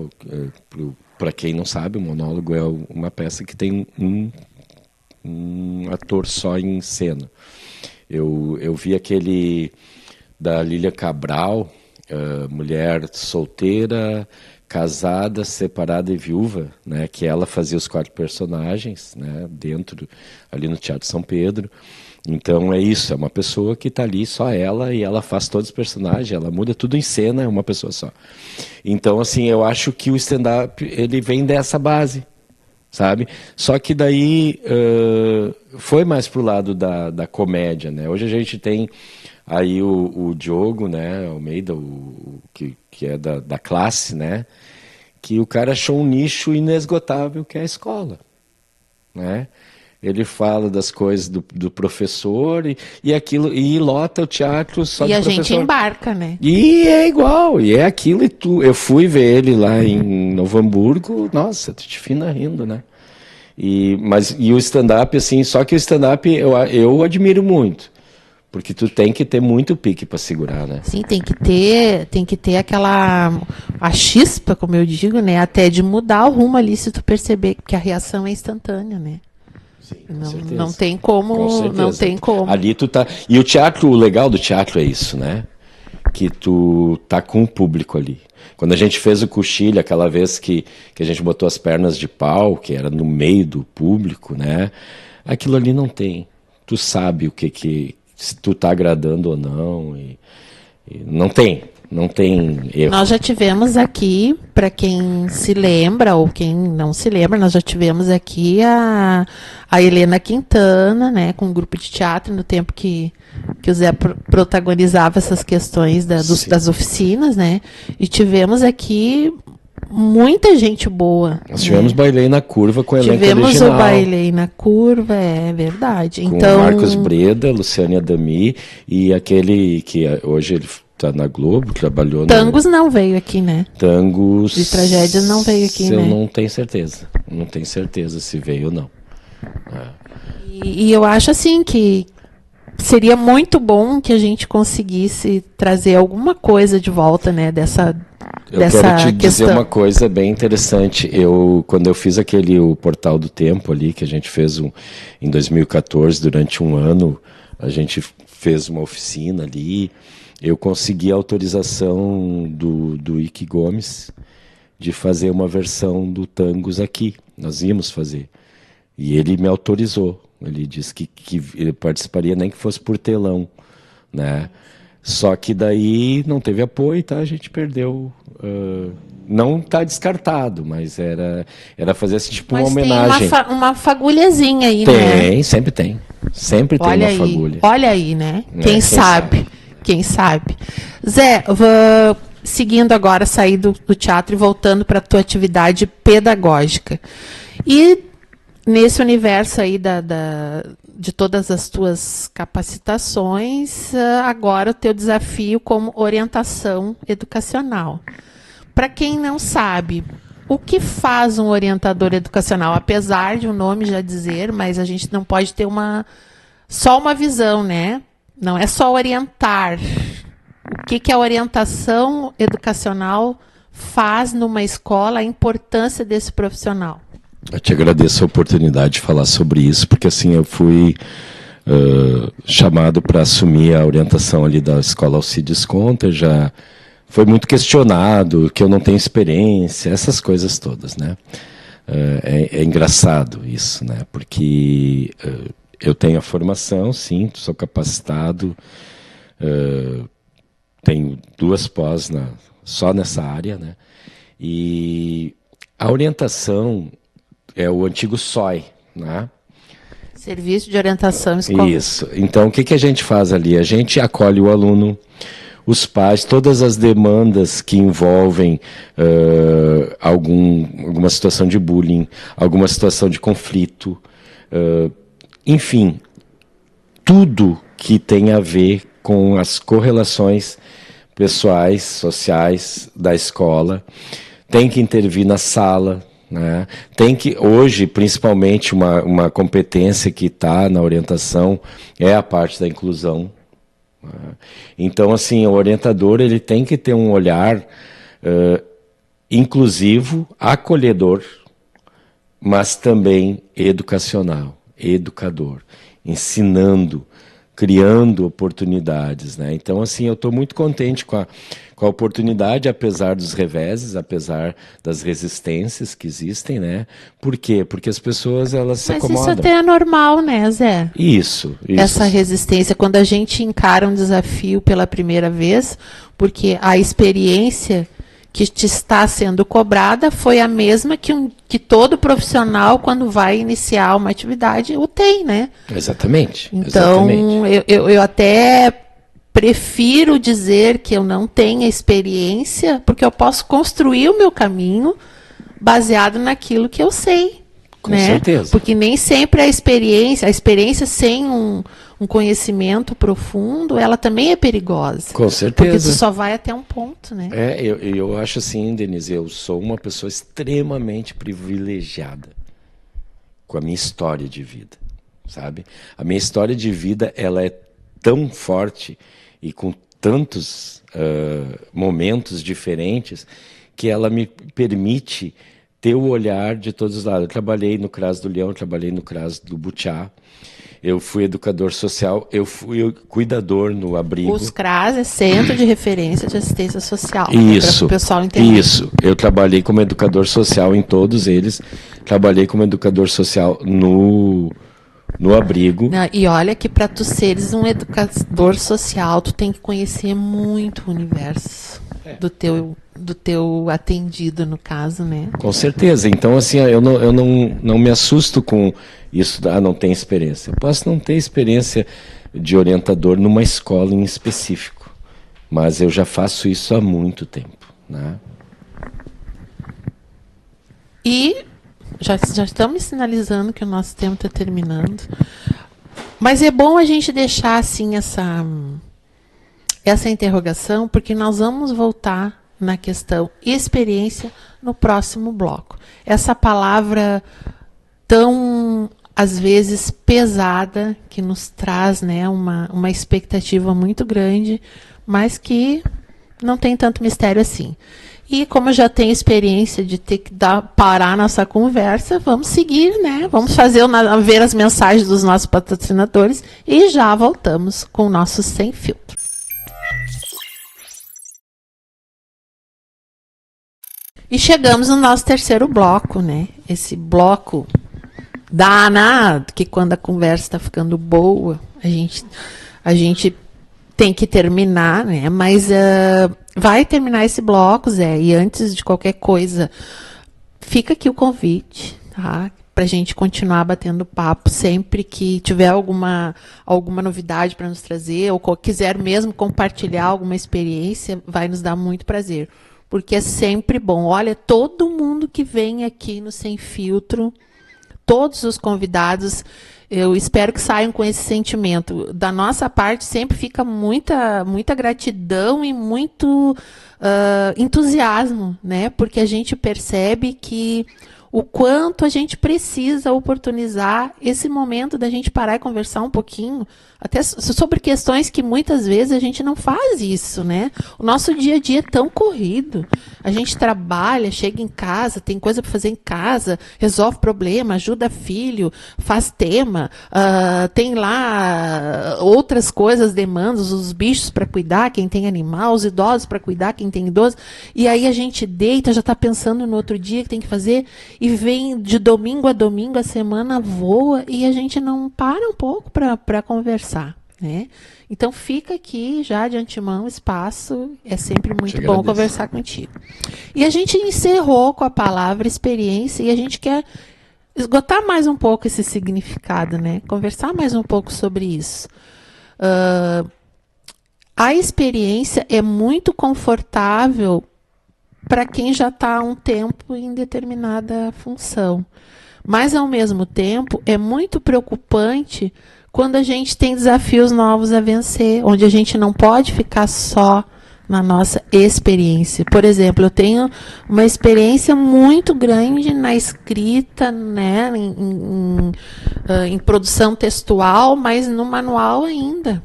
Para quem não sabe, o monólogo é uma peça que tem um ator só em cena. Eu vi aquele da Lília Cabral, mulher solteira, casada, separada e viúva, né, que ela fazia os 4 personagens, né, dentro, ali no Teatro São Pedro. Então é isso, é uma pessoa que está ali, só ela, e ela faz todos os personagens, ela muda tudo em cena, é uma pessoa só. Então, assim, eu acho que o stand-up, ele vem dessa base, sabe? Só que daí foi mais pro lado da comédia, né? Hoje a gente tem aí o Diogo, né, Almeida, que é da classe, né, que o cara achou um nicho inesgotável, que é a escola, né? Ele fala das coisas do professor e aquilo, e lota o teatro só do professor. E a gente embarca, né? E é igual, e é aquilo e tu. Eu fui ver ele lá em Novo Hamburgo, nossa, tu te fina rindo, né? E o stand-up, assim, só que o stand-up eu admiro muito. Porque tu tem que ter muito pique para segurar, né? Sim, tem que ter a chispa, como eu digo, né? Até de mudar o rumo ali, se tu perceber que a reação é instantânea, né? Sim, não tem como, não tem como. Ali tu tá. E o teatro, o legal do teatro é isso, né? Que tu tá com o público ali. Quando a gente fez o Coxilha, aquela vez que a gente botou as pernas de pau, que era no meio do público, né? Aquilo ali não tem. Tu sabe o que se tu tá agradando ou não, e não tem erro. Nós já tivemos aqui, para quem se lembra ou quem não se lembra, nós já tivemos aqui a Helena Quintana, né, com um grupo de teatro no tempo que o Zé protagonizava essas questões das oficinas, né, e tivemos aqui muita gente boa. Nós tivemos Bailei na Curva com o elenco original. Tivemos o Bailei na Curva, é verdade. Com então, Marcos Breda, Luciane Adami e aquele que hoje ele está na Globo, trabalhou Tangos não veio aqui, né? Tangos de Tragédias não veio aqui, eu né? Não tenho certeza. Não tenho certeza se veio ou não. E eu acho assim que seria muito bom que a gente conseguisse trazer alguma coisa de volta, né, dessa quero te dizer uma coisa bem interessante. Quando eu fiz o Portal do Tempo ali, que a gente fez em 2014, durante um ano, a gente fez uma oficina ali, eu consegui a autorização do Ike Gomes de fazer uma versão do Tangos aqui. Nós íamos fazer. E ele me autorizou. Ele disse que ele participaria nem que fosse por telão, né? Só que daí não teve apoio, tá? A gente perdeu. Não está descartado, mas era fazer assim, tipo uma homenagem. Tem uma fagulhazinha aí, né? Tem, sempre tem. Sempre tem uma fagulha. Olha aí, né? Quem sabe? Quem sabe? Zé, seguindo agora, sair do teatro e voltando para a tua atividade pedagógica. E nesse universo aí de todas as tuas capacitações, agora o teu desafio como orientação educacional. Para quem não sabe, o que faz um orientador educacional? Apesar de o nome já dizer, mas a gente não pode ter só uma visão, né? Não é só orientar. O que a orientação educacional faz numa escola, a importância desse profissional? Eu te agradeço a oportunidade de falar sobre isso, porque assim eu fui chamado para assumir a orientação ali da escola Alcides Conter, já foi muito questionado, que eu não tenho experiência, essas coisas todas, né? É engraçado isso, né? Porque eu tenho a formação, sim, sou capacitado, tenho 2 pós só nessa área, né? E a orientação é o antigo SOI, né? Serviço de Orientação Escolar. Isso. Então, o que a gente faz ali? A gente acolhe o aluno, os pais, todas as demandas que envolvem alguma situação de bullying, alguma situação de conflito, enfim, tudo que tem a ver com as correlações pessoais, sociais da escola, tem que intervir na sala, né? Tem que, hoje, principalmente, uma competência que está na orientação é a parte da inclusão. Então, assim, o orientador ele tem que ter um olhar inclusivo, acolhedor, mas também educacional, educador, ensinando, criando oportunidades, né? Então, assim, eu estou muito contente com a oportunidade, apesar dos reveses, apesar das resistências que existem, né? Por quê? Porque as pessoas, elas se acomodam. Mas isso até é normal, né, Zé? Isso. Essa resistência, quando a gente encara um desafio pela primeira vez, porque a experiência que te está sendo cobrada foi a mesma que todo profissional, quando vai iniciar uma atividade, o tem, né? Exatamente. Então, eu até prefiro dizer que eu não tenho experiência, porque eu posso construir o meu caminho baseado naquilo que eu sei. Com certeza. Porque nem sempre a experiência sem um conhecimento profundo, ela também é perigosa. Com certeza. Porque tu só vai até um ponto, né? Eu acho assim, Denise, eu sou uma pessoa extremamente privilegiada com a minha história de vida, sabe? A minha história de vida, ela é tão forte e com tantos momentos diferentes que ela me permite ter o olhar de todos os lados. Eu trabalhei no CRAS do Leão, trabalhei no CRAS do Butiá, eu fui educador social, eu fui cuidador no abrigo. Os CRAS é Centro de Referência de Assistência Social. Isso, para o pessoal entender. Isso, eu trabalhei como educador social em todos eles, trabalhei como educador social no abrigo. Não, e olha que para tu seres um educador social, tu tem que conhecer muito o universo do teu atendido, no caso, né? Com certeza. Então, assim, eu não me assusto com isso, não tem experiência. Eu posso não ter experiência de orientador numa escola em específico, mas eu já faço isso há muito tempo, né? E já estamos sinalizando que o nosso tempo está terminando. Mas é bom a gente deixar assim essa interrogação, porque nós vamos voltar na questão experiência no próximo bloco. Essa palavra tão, às vezes, pesada, que nos traz, né, uma expectativa muito grande, mas que não tem tanto mistério assim. E como eu já tenho experiência de ter que parar nossa conversa, vamos seguir, né? Vamos ver as mensagens dos nossos patrocinadores e já voltamos com o nosso Sem Filtro. E chegamos no nosso terceiro bloco, né? Esse bloco danado, que quando a conversa está ficando boa, a gente tem que terminar, né? Mas vai terminar esse bloco, Zé. E antes de qualquer coisa, fica aqui o convite, tá? Para a gente continuar batendo papo sempre que tiver alguma novidade para nos trazer, ou quiser mesmo compartilhar alguma experiência, vai nos dar muito prazer. Porque é sempre bom. Olha, todo mundo que vem aqui no Sem Filtro, todos os convidados, eu espero que saiam com esse sentimento. Da nossa parte, sempre fica muita gratidão e muito entusiasmo, né? Porque a gente percebe que o quanto a gente precisa oportunizar esse momento da gente parar e conversar um pouquinho, até sobre questões que muitas vezes a gente não faz isso, né? O nosso dia a dia é tão corrido. A gente trabalha, chega em casa, tem coisa para fazer em casa, resolve problema, ajuda filho, faz tema, tem lá outras coisas, demandas, os bichos para cuidar, quem tem animal, os idosos para cuidar, quem tem idoso. E aí a gente deita, já está pensando no outro dia que tem que fazer, e vem de domingo, a semana voa e a gente não para um pouco para conversar, né? Então fica aqui já de antemão o espaço, é sempre muito bom conversar contigo. E a gente encerrou com a palavra experiência e a gente quer esgotar mais um pouco esse significado, né? Conversar mais um pouco sobre isso. A experiência é muito confortável para quem já está há um tempo em determinada função. Mas, ao mesmo tempo, é muito preocupante quando a gente tem desafios novos a vencer, onde a gente não pode ficar só na nossa experiência. Por exemplo, eu tenho uma experiência muito grande na escrita, né, em produção textual, mas no manual ainda.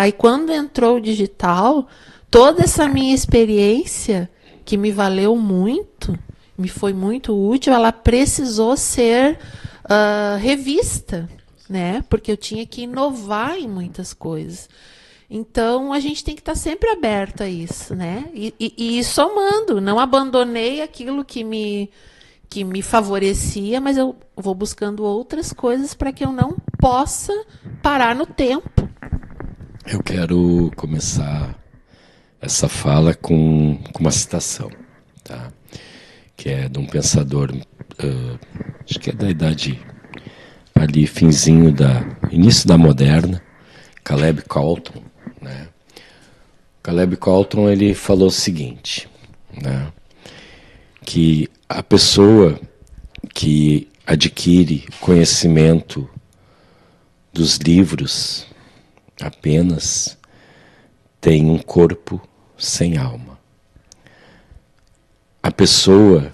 Aí, quando entrou o digital, toda essa minha experiência, que me valeu muito, me foi muito útil, ela precisou ser revista, né? Porque eu tinha que inovar em muitas coisas. Então, a gente tem que estar sempre aberto a isso, né? E somando, não abandonei aquilo que me favorecia, mas eu vou buscando outras coisas para que eu não possa parar no tempo. Eu quero começar essa fala com uma citação, tá? Que é de um pensador, acho que é da idade ali, início da moderna, Caleb Colton, né? Caleb Colton, ele falou o seguinte, né? Que a pessoa que adquire conhecimento dos livros apenas tem um corpo sem alma. A pessoa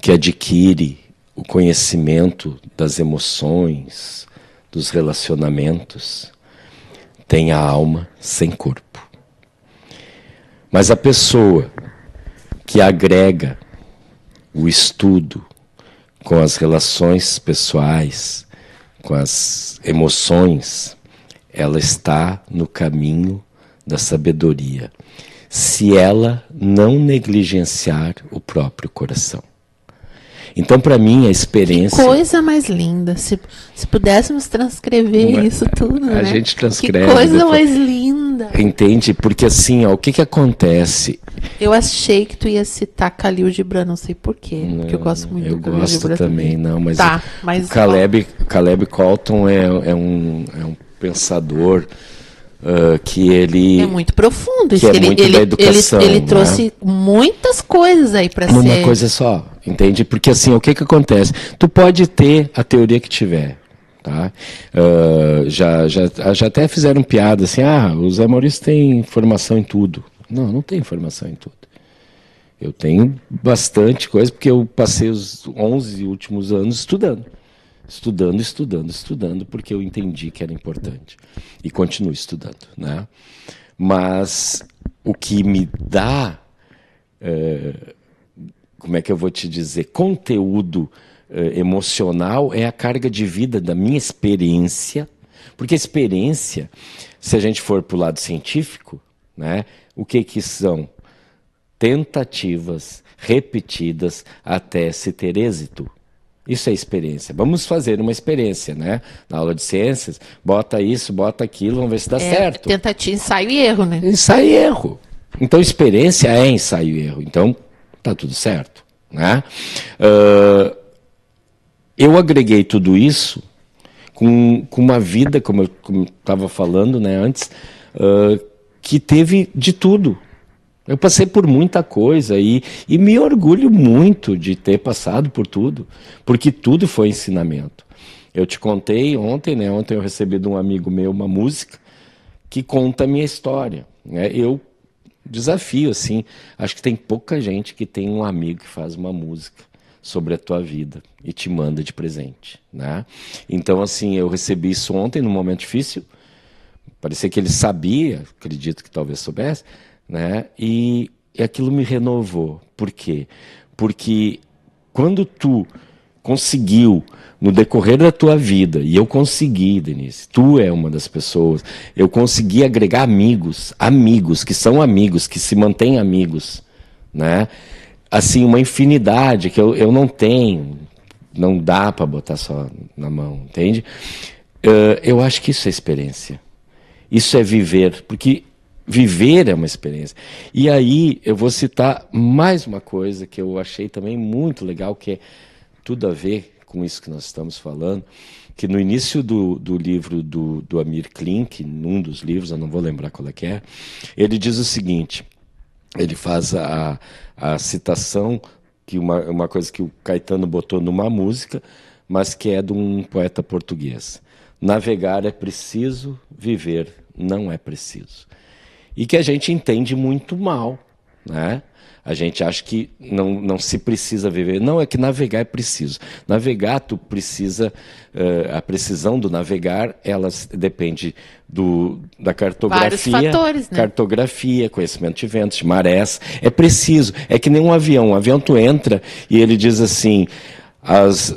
que adquire o conhecimento das emoções, dos relacionamentos, tem a alma sem corpo. Mas a pessoa que agrega o estudo com as relações pessoais, com as emoções, ela está no caminho da sabedoria, se ela não negligenciar o próprio coração. Então, para mim, a experiência... Que coisa mais linda. Se pudéssemos transcrever isso tudo, né? A gente transcreve. Que coisa mais linda. Entende? Porque assim, ó, o que acontece? Eu achei que tu ia citar Khalil Gibran, não sei porquê, porque eu gosto muito do Khalil Gibran. Eu gosto também, não, mas, mas o Caleb Colton é um pensador... que ele é muito profundo, que muito da educação, ele trouxe muitas coisas aí para ser uma coisa só, entende? Porque assim, o que acontece? Tu pode ter a teoria que tiver, tá? Já até fizeram piada assim, o Zé Maurício tem formação em tudo. Não tenho formação em tudo. Eu tenho bastante coisa porque eu passei os 11 últimos anos estudando, porque eu entendi que era importante. E continuo estudando, né? Mas o que me dá, como é que eu vou te dizer, conteúdo emocional é a carga de vida da minha experiência. Porque experiência, se a gente for para o lado científico, né? O que são? Tentativas repetidas até se ter êxito. Isso é experiência. Vamos fazer uma experiência, né? Na aula de ciências, bota isso, bota aquilo, vamos ver se dá certo. Tentativa, ensaio e erro, né? Ensaio e erro. Então, experiência é ensaio e erro. Então, tá tudo certo, né? Eu agreguei tudo isso com uma vida, como eu estava falando, né, antes, que teve de tudo. Eu passei por muita coisa e me orgulho muito de ter passado por tudo, porque tudo foi ensinamento. Eu te contei ontem, né? Ontem eu recebi de um amigo meu uma música que conta a minha história, né? Eu desafio, assim, acho que tem pouca gente que tem um amigo que faz uma música sobre a tua vida e te manda de presente, né? Então, assim, eu recebi isso ontem num momento difícil, parecia que ele sabia, acredito que talvez soubesse, né? E aquilo me renovou. Por quê? Porque quando tu conseguiu, no decorrer da tua vida, e eu consegui, Denise, tu é uma das pessoas, eu consegui agregar amigos, que são amigos, que se mantêm amigos, né? Assim, uma infinidade que eu não tenho, não dá para botar só na mão, entende? Eu acho que isso é experiência. Isso é viver, porque viver é uma experiência. E aí eu vou citar mais uma coisa que eu achei também muito legal, que é tudo a ver com isso que nós estamos falando, que no início do livro do Amir Klink, num dos livros, eu não vou lembrar qual é que é, ele diz o seguinte, ele faz a citação, que uma coisa que o Caetano botou numa música, mas que é de um poeta português. Navegar é preciso, viver não é preciso. E que a gente entende muito mal, né? A gente acha que não se precisa viver. Não, é que navegar é preciso. Navegar, tu precisa... a precisão do navegar, ela depende da cartografia. Vários fatores, né? Cartografia, conhecimento de ventos, de marés. É preciso. É que nem um avião. Um avião tu entra e ele diz assim...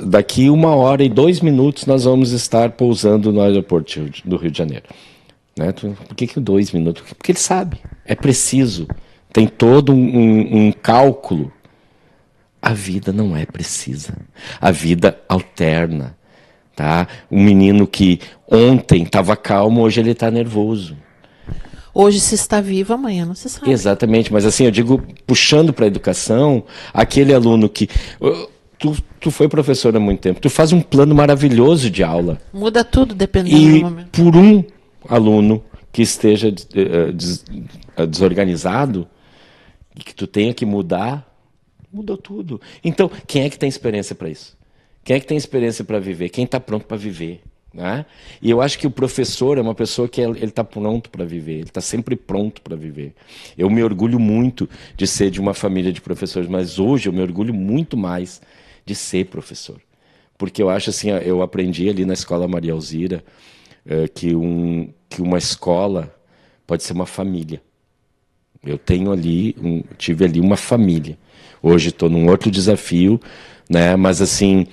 daqui 1h02 nós vamos estar pousando no aeroporto do Rio de Janeiro. Né? Por que 2 minutos? Porque ele sabe. É preciso. Tem todo um cálculo. A vida não é precisa. A vida alterna. Tá? Um menino que ontem estava calmo, hoje ele está nervoso. Hoje se está vivo, amanhã não se sabe. Exatamente, mas assim, eu digo, puxando para a educação, aquele aluno que... Tu foi professor há muito tempo, tu faz um plano maravilhoso de aula. Muda tudo dependendo do momento. E por um aluno que esteja desorganizado, e que tu tenha que mudar, mudou tudo. Então, quem é que tem experiência para isso? Quem é que tem experiência para viver? Quem está pronto para viver? Né? E eu acho que o professor é uma pessoa que ele está pronto para viver, ele está sempre pronto para viver. Eu me orgulho muito de ser de uma família de professores, mas hoje eu me orgulho muito mais de ser professor. Porque eu acho assim, eu aprendi ali na escola Maria Alzira que uma escola pode ser uma família. Eu tive ali uma família. Hoje estou num outro desafio, né? Mas assim,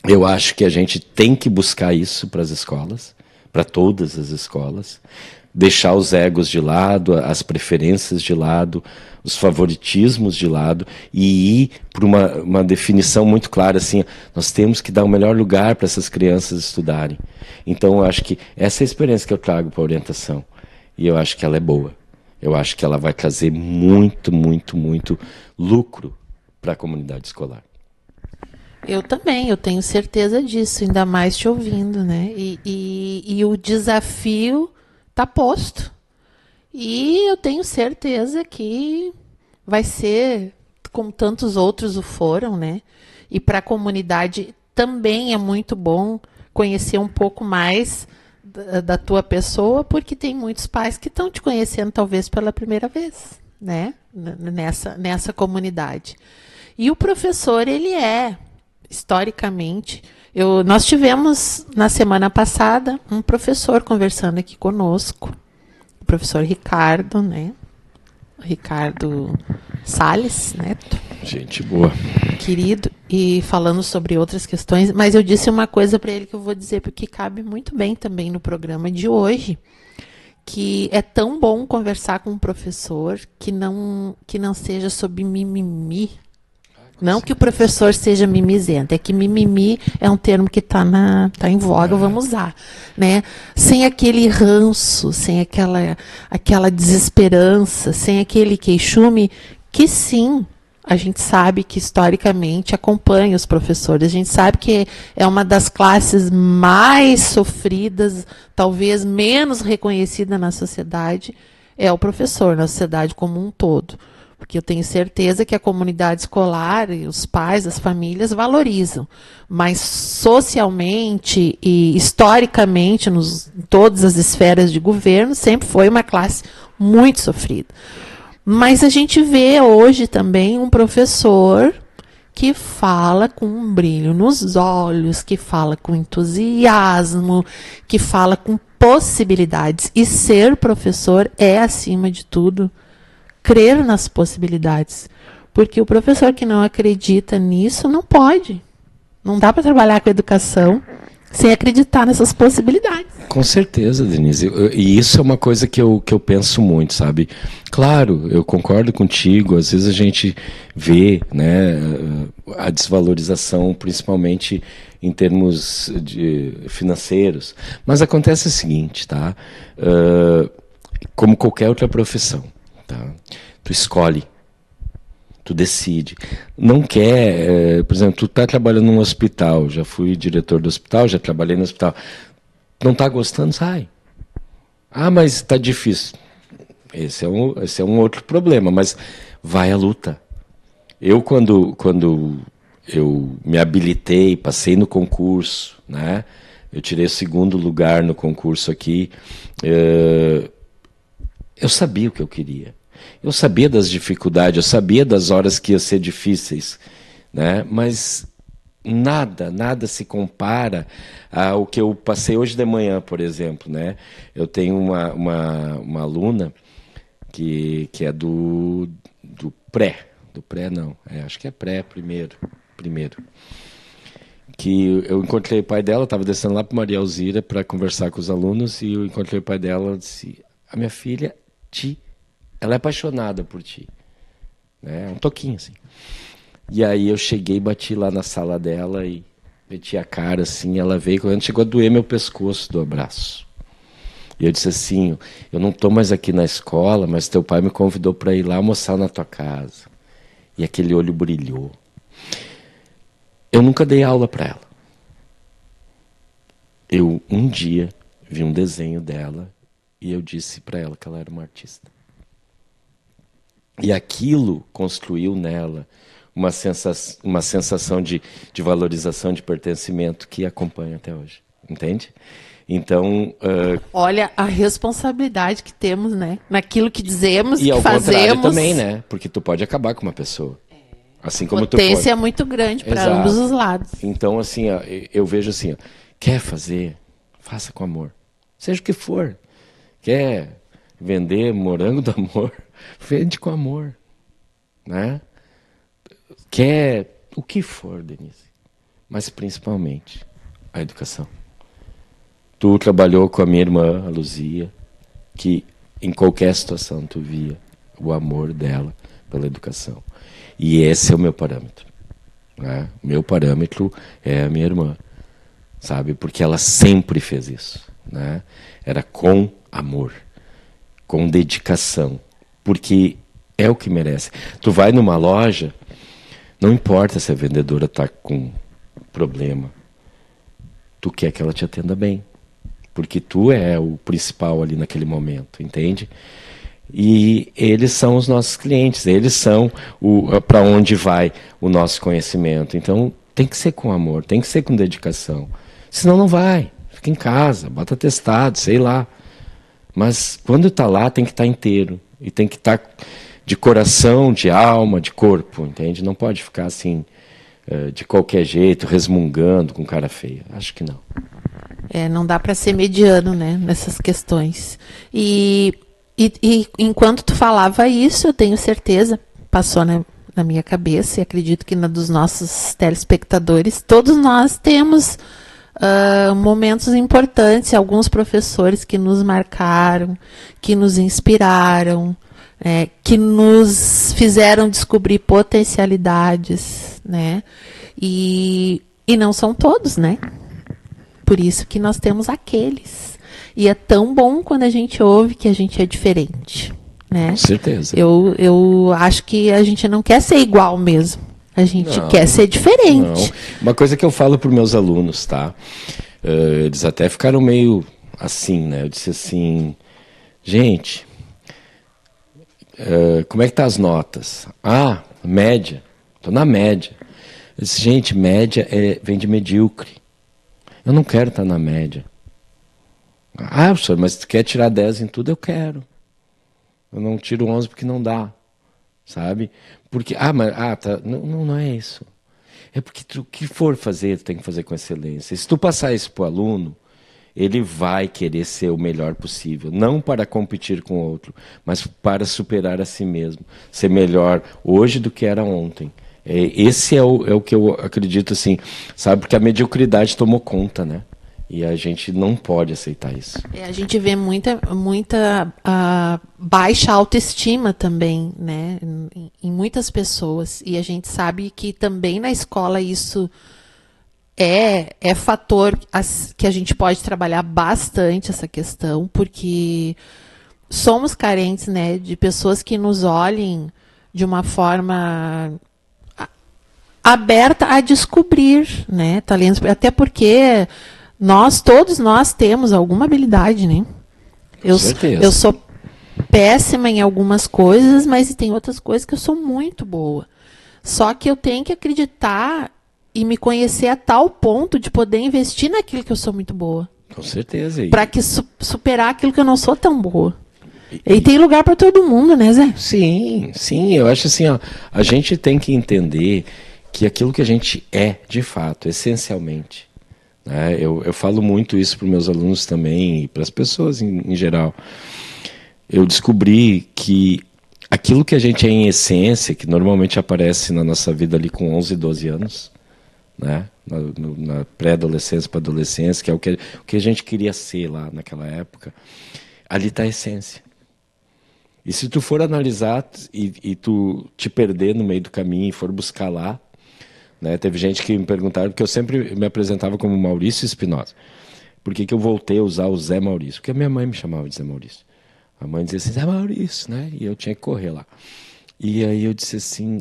eu acho que a gente tem que buscar isso para as escolas, para todas as escolas, deixar os egos de lado, as preferências de lado, os favoritismos de lado e ir para uma definição muito clara, assim, nós temos que dar o melhor lugar para essas crianças estudarem. Então, eu acho que essa é a experiência que eu trago para a orientação e eu acho que ela é boa. Eu acho que ela vai trazer muito, muito, muito lucro para a comunidade escolar. Eu também, eu tenho certeza disso, ainda mais te ouvindo, né? E o desafio está posto. E eu tenho certeza que vai ser, como tantos outros o foram, né? E para a comunidade também é muito bom conhecer um pouco mais da tua pessoa, porque tem muitos pais que estão te conhecendo talvez pela primeira vez, né? Nessa comunidade. E o professor, ele é, historicamente, nós tivemos na semana passada um professor conversando aqui conosco, o professor Ricardo, né? Ricardo Salles Neto. Gente boa. Querido, e falando sobre outras questões, mas eu disse uma coisa para ele que eu vou dizer porque cabe muito bem também no programa de hoje, que é tão bom conversar com um professor que não seja sobre mimimi. Não que o professor seja mimizento, é que mimimi é um termo que está em voga, vamos usar, né? Sem aquele ranço, sem aquela desesperança, sem aquele queixume, que sim, a gente sabe que historicamente acompanha os professores, a gente sabe que é uma das classes mais sofridas, talvez menos reconhecida na sociedade, é o professor, na sociedade como um todo. Porque eu tenho certeza que a comunidade escolar, os pais, as famílias valorizam. Mas socialmente e historicamente, em todas as esferas de governo, sempre foi uma classe muito sofrida. Mas a gente vê hoje também um professor que fala com um brilho nos olhos, que fala com entusiasmo, que fala com possibilidades. E ser professor é, acima de tudo, crer nas possibilidades. Porque o professor que não acredita nisso não pode. Não dá para trabalhar com educação sem acreditar nessas possibilidades. Com certeza, Denise. E isso é uma coisa que eu penso muito, sabe? Claro, eu concordo contigo. Às vezes a gente vê, né, a desvalorização, principalmente em termos financeiros. Mas acontece o seguinte, tá? Como qualquer outra profissão. Tá? Tu escolhe, tu decide. Não quer, por exemplo, tu está trabalhando num hospital, já fui diretor do hospital, já trabalhei no hospital. Não está gostando, sai. Ah, mas está difícil. Esse é um outro problema, mas vai à luta. Eu, quando eu me habilitei, passei no concurso, né? Eu tirei o 2º lugar no concurso aqui, eu sabia o que eu queria. Eu sabia das dificuldades, eu sabia das horas que iam ser difíceis, né? Mas nada se compara ao que eu passei hoje de manhã, por exemplo, né? Eu tenho uma aluna que é do pré não, acho que é pré primeiro, que eu encontrei o pai dela, estava descendo lá para Maria Alzira para conversar com os alunos, e eu encontrei o pai dela e disse: a minha filha, ela é apaixonada por ti. Né? Um toquinho, assim. E aí eu cheguei, bati lá na sala dela e meti a cara, assim, ela veio, quando chegou a doer meu pescoço do abraço. E eu disse assim: eu não estou mais aqui na escola, mas teu pai me convidou para ir lá almoçar na tua casa. E aquele olho brilhou. Eu nunca dei aula para ela. Eu, um dia, vi um desenho dela e eu disse para ela que ela era uma artista. E aquilo construiu nela uma sensação de valorização, de pertencimento que acompanha até hoje. Entende? Então... olha a responsabilidade que temos, né? Naquilo que dizemos, que fazemos. E ao contrário também, né? Porque tu pode acabar com uma pessoa. Assim como tu pode. A potência é muito grande para ambos os lados. Então, assim, ó, eu vejo assim, ó, quer fazer, faça com amor. Seja o que for. Quer vender morango do amor, vende com amor. Né? Quer o que for, Denise. Mas principalmente a educação. Tu trabalhou com a minha irmã, a Luzia, que em qualquer situação tu via o amor dela pela educação. E esse é o meu parâmetro. Né? O meu parâmetro é a minha irmã, sabe? Porque ela sempre fez isso. Né? Era com amor, com dedicação, porque é o que merece. Tu vai numa loja, não importa se a vendedora está com problema, tu quer que ela te atenda bem, porque tu é o principal ali naquele momento, entende? E eles são os nossos clientes, eles são para onde vai o nosso conhecimento. Então tem que ser com amor, tem que ser com dedicação. Senão não vai, fica em casa, bota atestado, sei lá. Mas quando está lá tem que estar inteiro, e tem que estar de coração, de alma, de corpo, entende? Não pode ficar assim, de qualquer jeito, resmungando com cara feia. Acho que não. Não dá para ser mediano, né, nessas questões. E enquanto tu falava isso, eu tenho certeza, passou na minha cabeça, e acredito que na dos nossos telespectadores, todos nós temos momentos importantes, alguns professores que nos marcaram, que nos inspiraram, que nos fizeram descobrir potencialidades, né? E não são todos, né? Por isso que nós temos aqueles. E é tão bom quando a gente ouve que a gente é diferente, né? Com certeza. Eu acho que a gente não quer ser igual mesmo. A gente quer ser diferente. Não. Uma coisa que eu falo para os meus alunos, tá? Eles até ficaram meio assim, né? Eu disse assim, gente, como é que tá as notas? Ah, média. Estou na média. Eu disse, gente, média vem de medíocre. Eu não quero estar na média. Ah, professor, mas tu quer tirar 10 em tudo? Eu quero. Eu não tiro 11 porque não dá. Sabe? Porque, tá, não é isso. É porque o que for fazer, tu tem que fazer com excelência. Se tu passar isso para o aluno, ele vai querer ser o melhor possível. Não para competir com o outro, mas para superar a si mesmo. Ser melhor hoje do que era ontem. Esse é o que eu acredito, assim, sabe? Porque a mediocridade tomou conta, né? E a gente não pode aceitar isso. A gente vê muita baixa autoestima também, né? Em muitas pessoas. E a gente sabe que também na escola isso é fator que a gente pode trabalhar bastante essa questão, porque somos carentes, né, de pessoas que nos olhem de uma forma aberta a descobrir, né, talentos, até porque todos nós temos alguma habilidade, né? Eu sou péssima em algumas coisas, mas tem outras coisas que eu sou muito boa. Só que eu tenho que acreditar e me conhecer a tal ponto de poder investir naquilo que eu sou muito boa. Com certeza. Para que superar aquilo que eu não sou tão boa. E tem lugar para todo mundo, né, Zé? Sim. Eu acho assim, ó, a gente tem que entender que aquilo que a gente é, de fato, essencialmente, né? Eu falo muito isso para os meus alunos também e para as pessoas em geral. Eu descobri que aquilo que a gente é em essência, que normalmente aparece na nossa vida ali com 11, 12 anos, né? Na pré-adolescência para adolescência, que é o que a gente queria ser lá naquela época, ali está a essência. E se tu for analisar e tu te perder no meio do caminho e for buscar lá, né? Teve gente que me perguntaram, porque eu sempre me apresentava como Maurício Espinosa. Por que eu voltei a usar o Zé Maurício? Porque a minha mãe me chamava de Zé Maurício. A mãe dizia assim, Zé Maurício, né? E eu tinha que correr lá. E aí eu disse assim,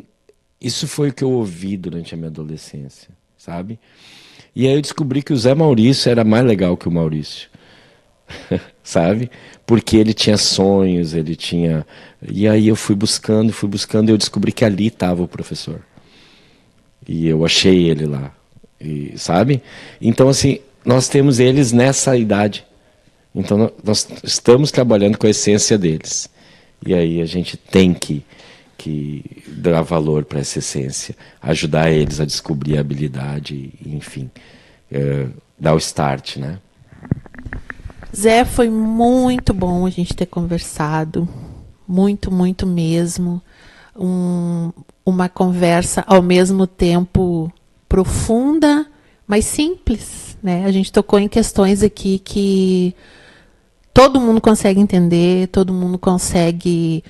isso foi o que eu ouvi durante a minha adolescência, sabe? E aí eu descobri que o Zé Maurício era mais legal que o Maurício. Sabe? Porque ele tinha sonhos, ele tinha... E aí eu fui buscando e eu descobri que ali estava o professor. E eu achei ele lá, sabe? Então, assim, nós temos eles nessa idade. Então, nós estamos trabalhando com a essência deles. E aí a gente tem que dar valor para essa essência, ajudar eles a descobrir a habilidade, enfim, dar o start, né? Zé, foi muito bom a gente ter conversado, muito, muito mesmo. Uma conversa ao mesmo tempo profunda, mas simples, né? A gente tocou em questões aqui que todo mundo consegue entender, todo mundo consegue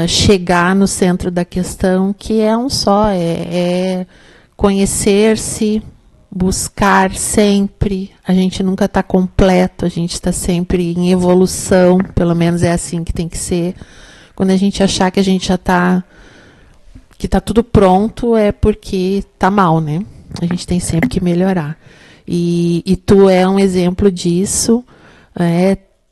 chegar no centro da questão, que é um só, é conhecer-se, buscar sempre. A gente nunca está completo, a gente está sempre em evolução, pelo menos é assim que tem que ser. Quando a gente achar que a gente já está, que está tudo pronto, é porque está mal, né? A gente tem sempre que melhorar. E tu é um exemplo disso,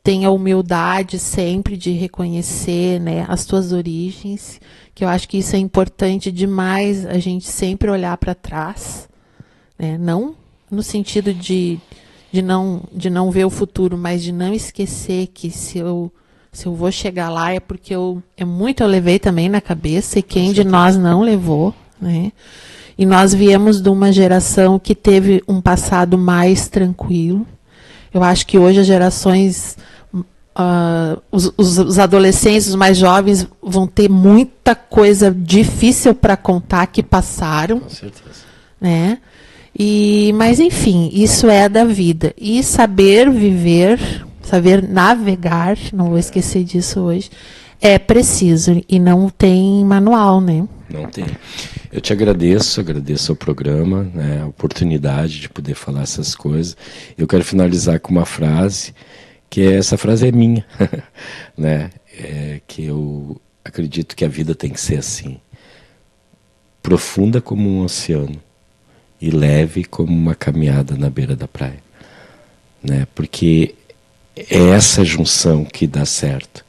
tem a humildade sempre de reconhecer, né, as tuas origens, que eu acho que isso é importante demais, a gente sempre olhar para trás, né, não no sentido de não ver o futuro, mas de não esquecer que se eu vou chegar lá é porque eu levei também na cabeça, e quem de nós não levou, né? E nós viemos de uma geração que teve um passado mais tranquilo. Eu acho que hoje as gerações, os adolescentes, os mais jovens, vão ter muita coisa difícil para contar que passaram. Com certeza. Né? Mas, enfim, isso é da vida. E saber viver saber navegar, não vou esquecer disso hoje, é preciso e não tem manual, né? Não tem. Eu te agradeço ao programa, né, a oportunidade de poder falar essas coisas. Eu quero finalizar com uma frase, essa frase é minha, né, que eu acredito que a vida tem que ser assim, profunda como um oceano e leve como uma caminhada na beira da praia, né, porque é essa junção que dá certo.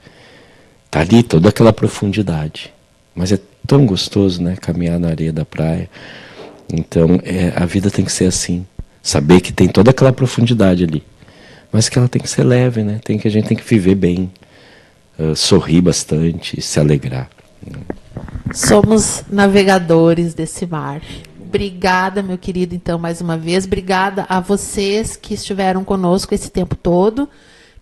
Tá ali toda aquela profundidade, mas é tão gostoso, né, caminhar na areia da praia. Então, a vida tem que ser assim, saber que tem toda aquela profundidade ali, mas que ela tem que ser leve, né? A gente tem que viver bem, sorrir bastante, se alegrar. Somos navegadores desse mar. Obrigada, meu querido, então, mais uma vez. Obrigada a vocês que estiveram conosco esse tempo todo.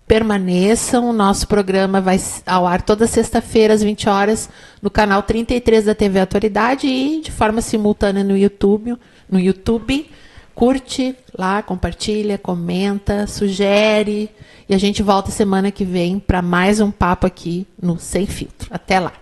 Permaneçam, o nosso programa vai ao ar toda sexta-feira, às 20 horas, no canal 33 da TV Atualidade e de forma simultânea no YouTube. Curte lá, compartilha, comenta, sugere. E a gente volta semana que vem para mais um papo aqui no Sem Filtro. Até lá.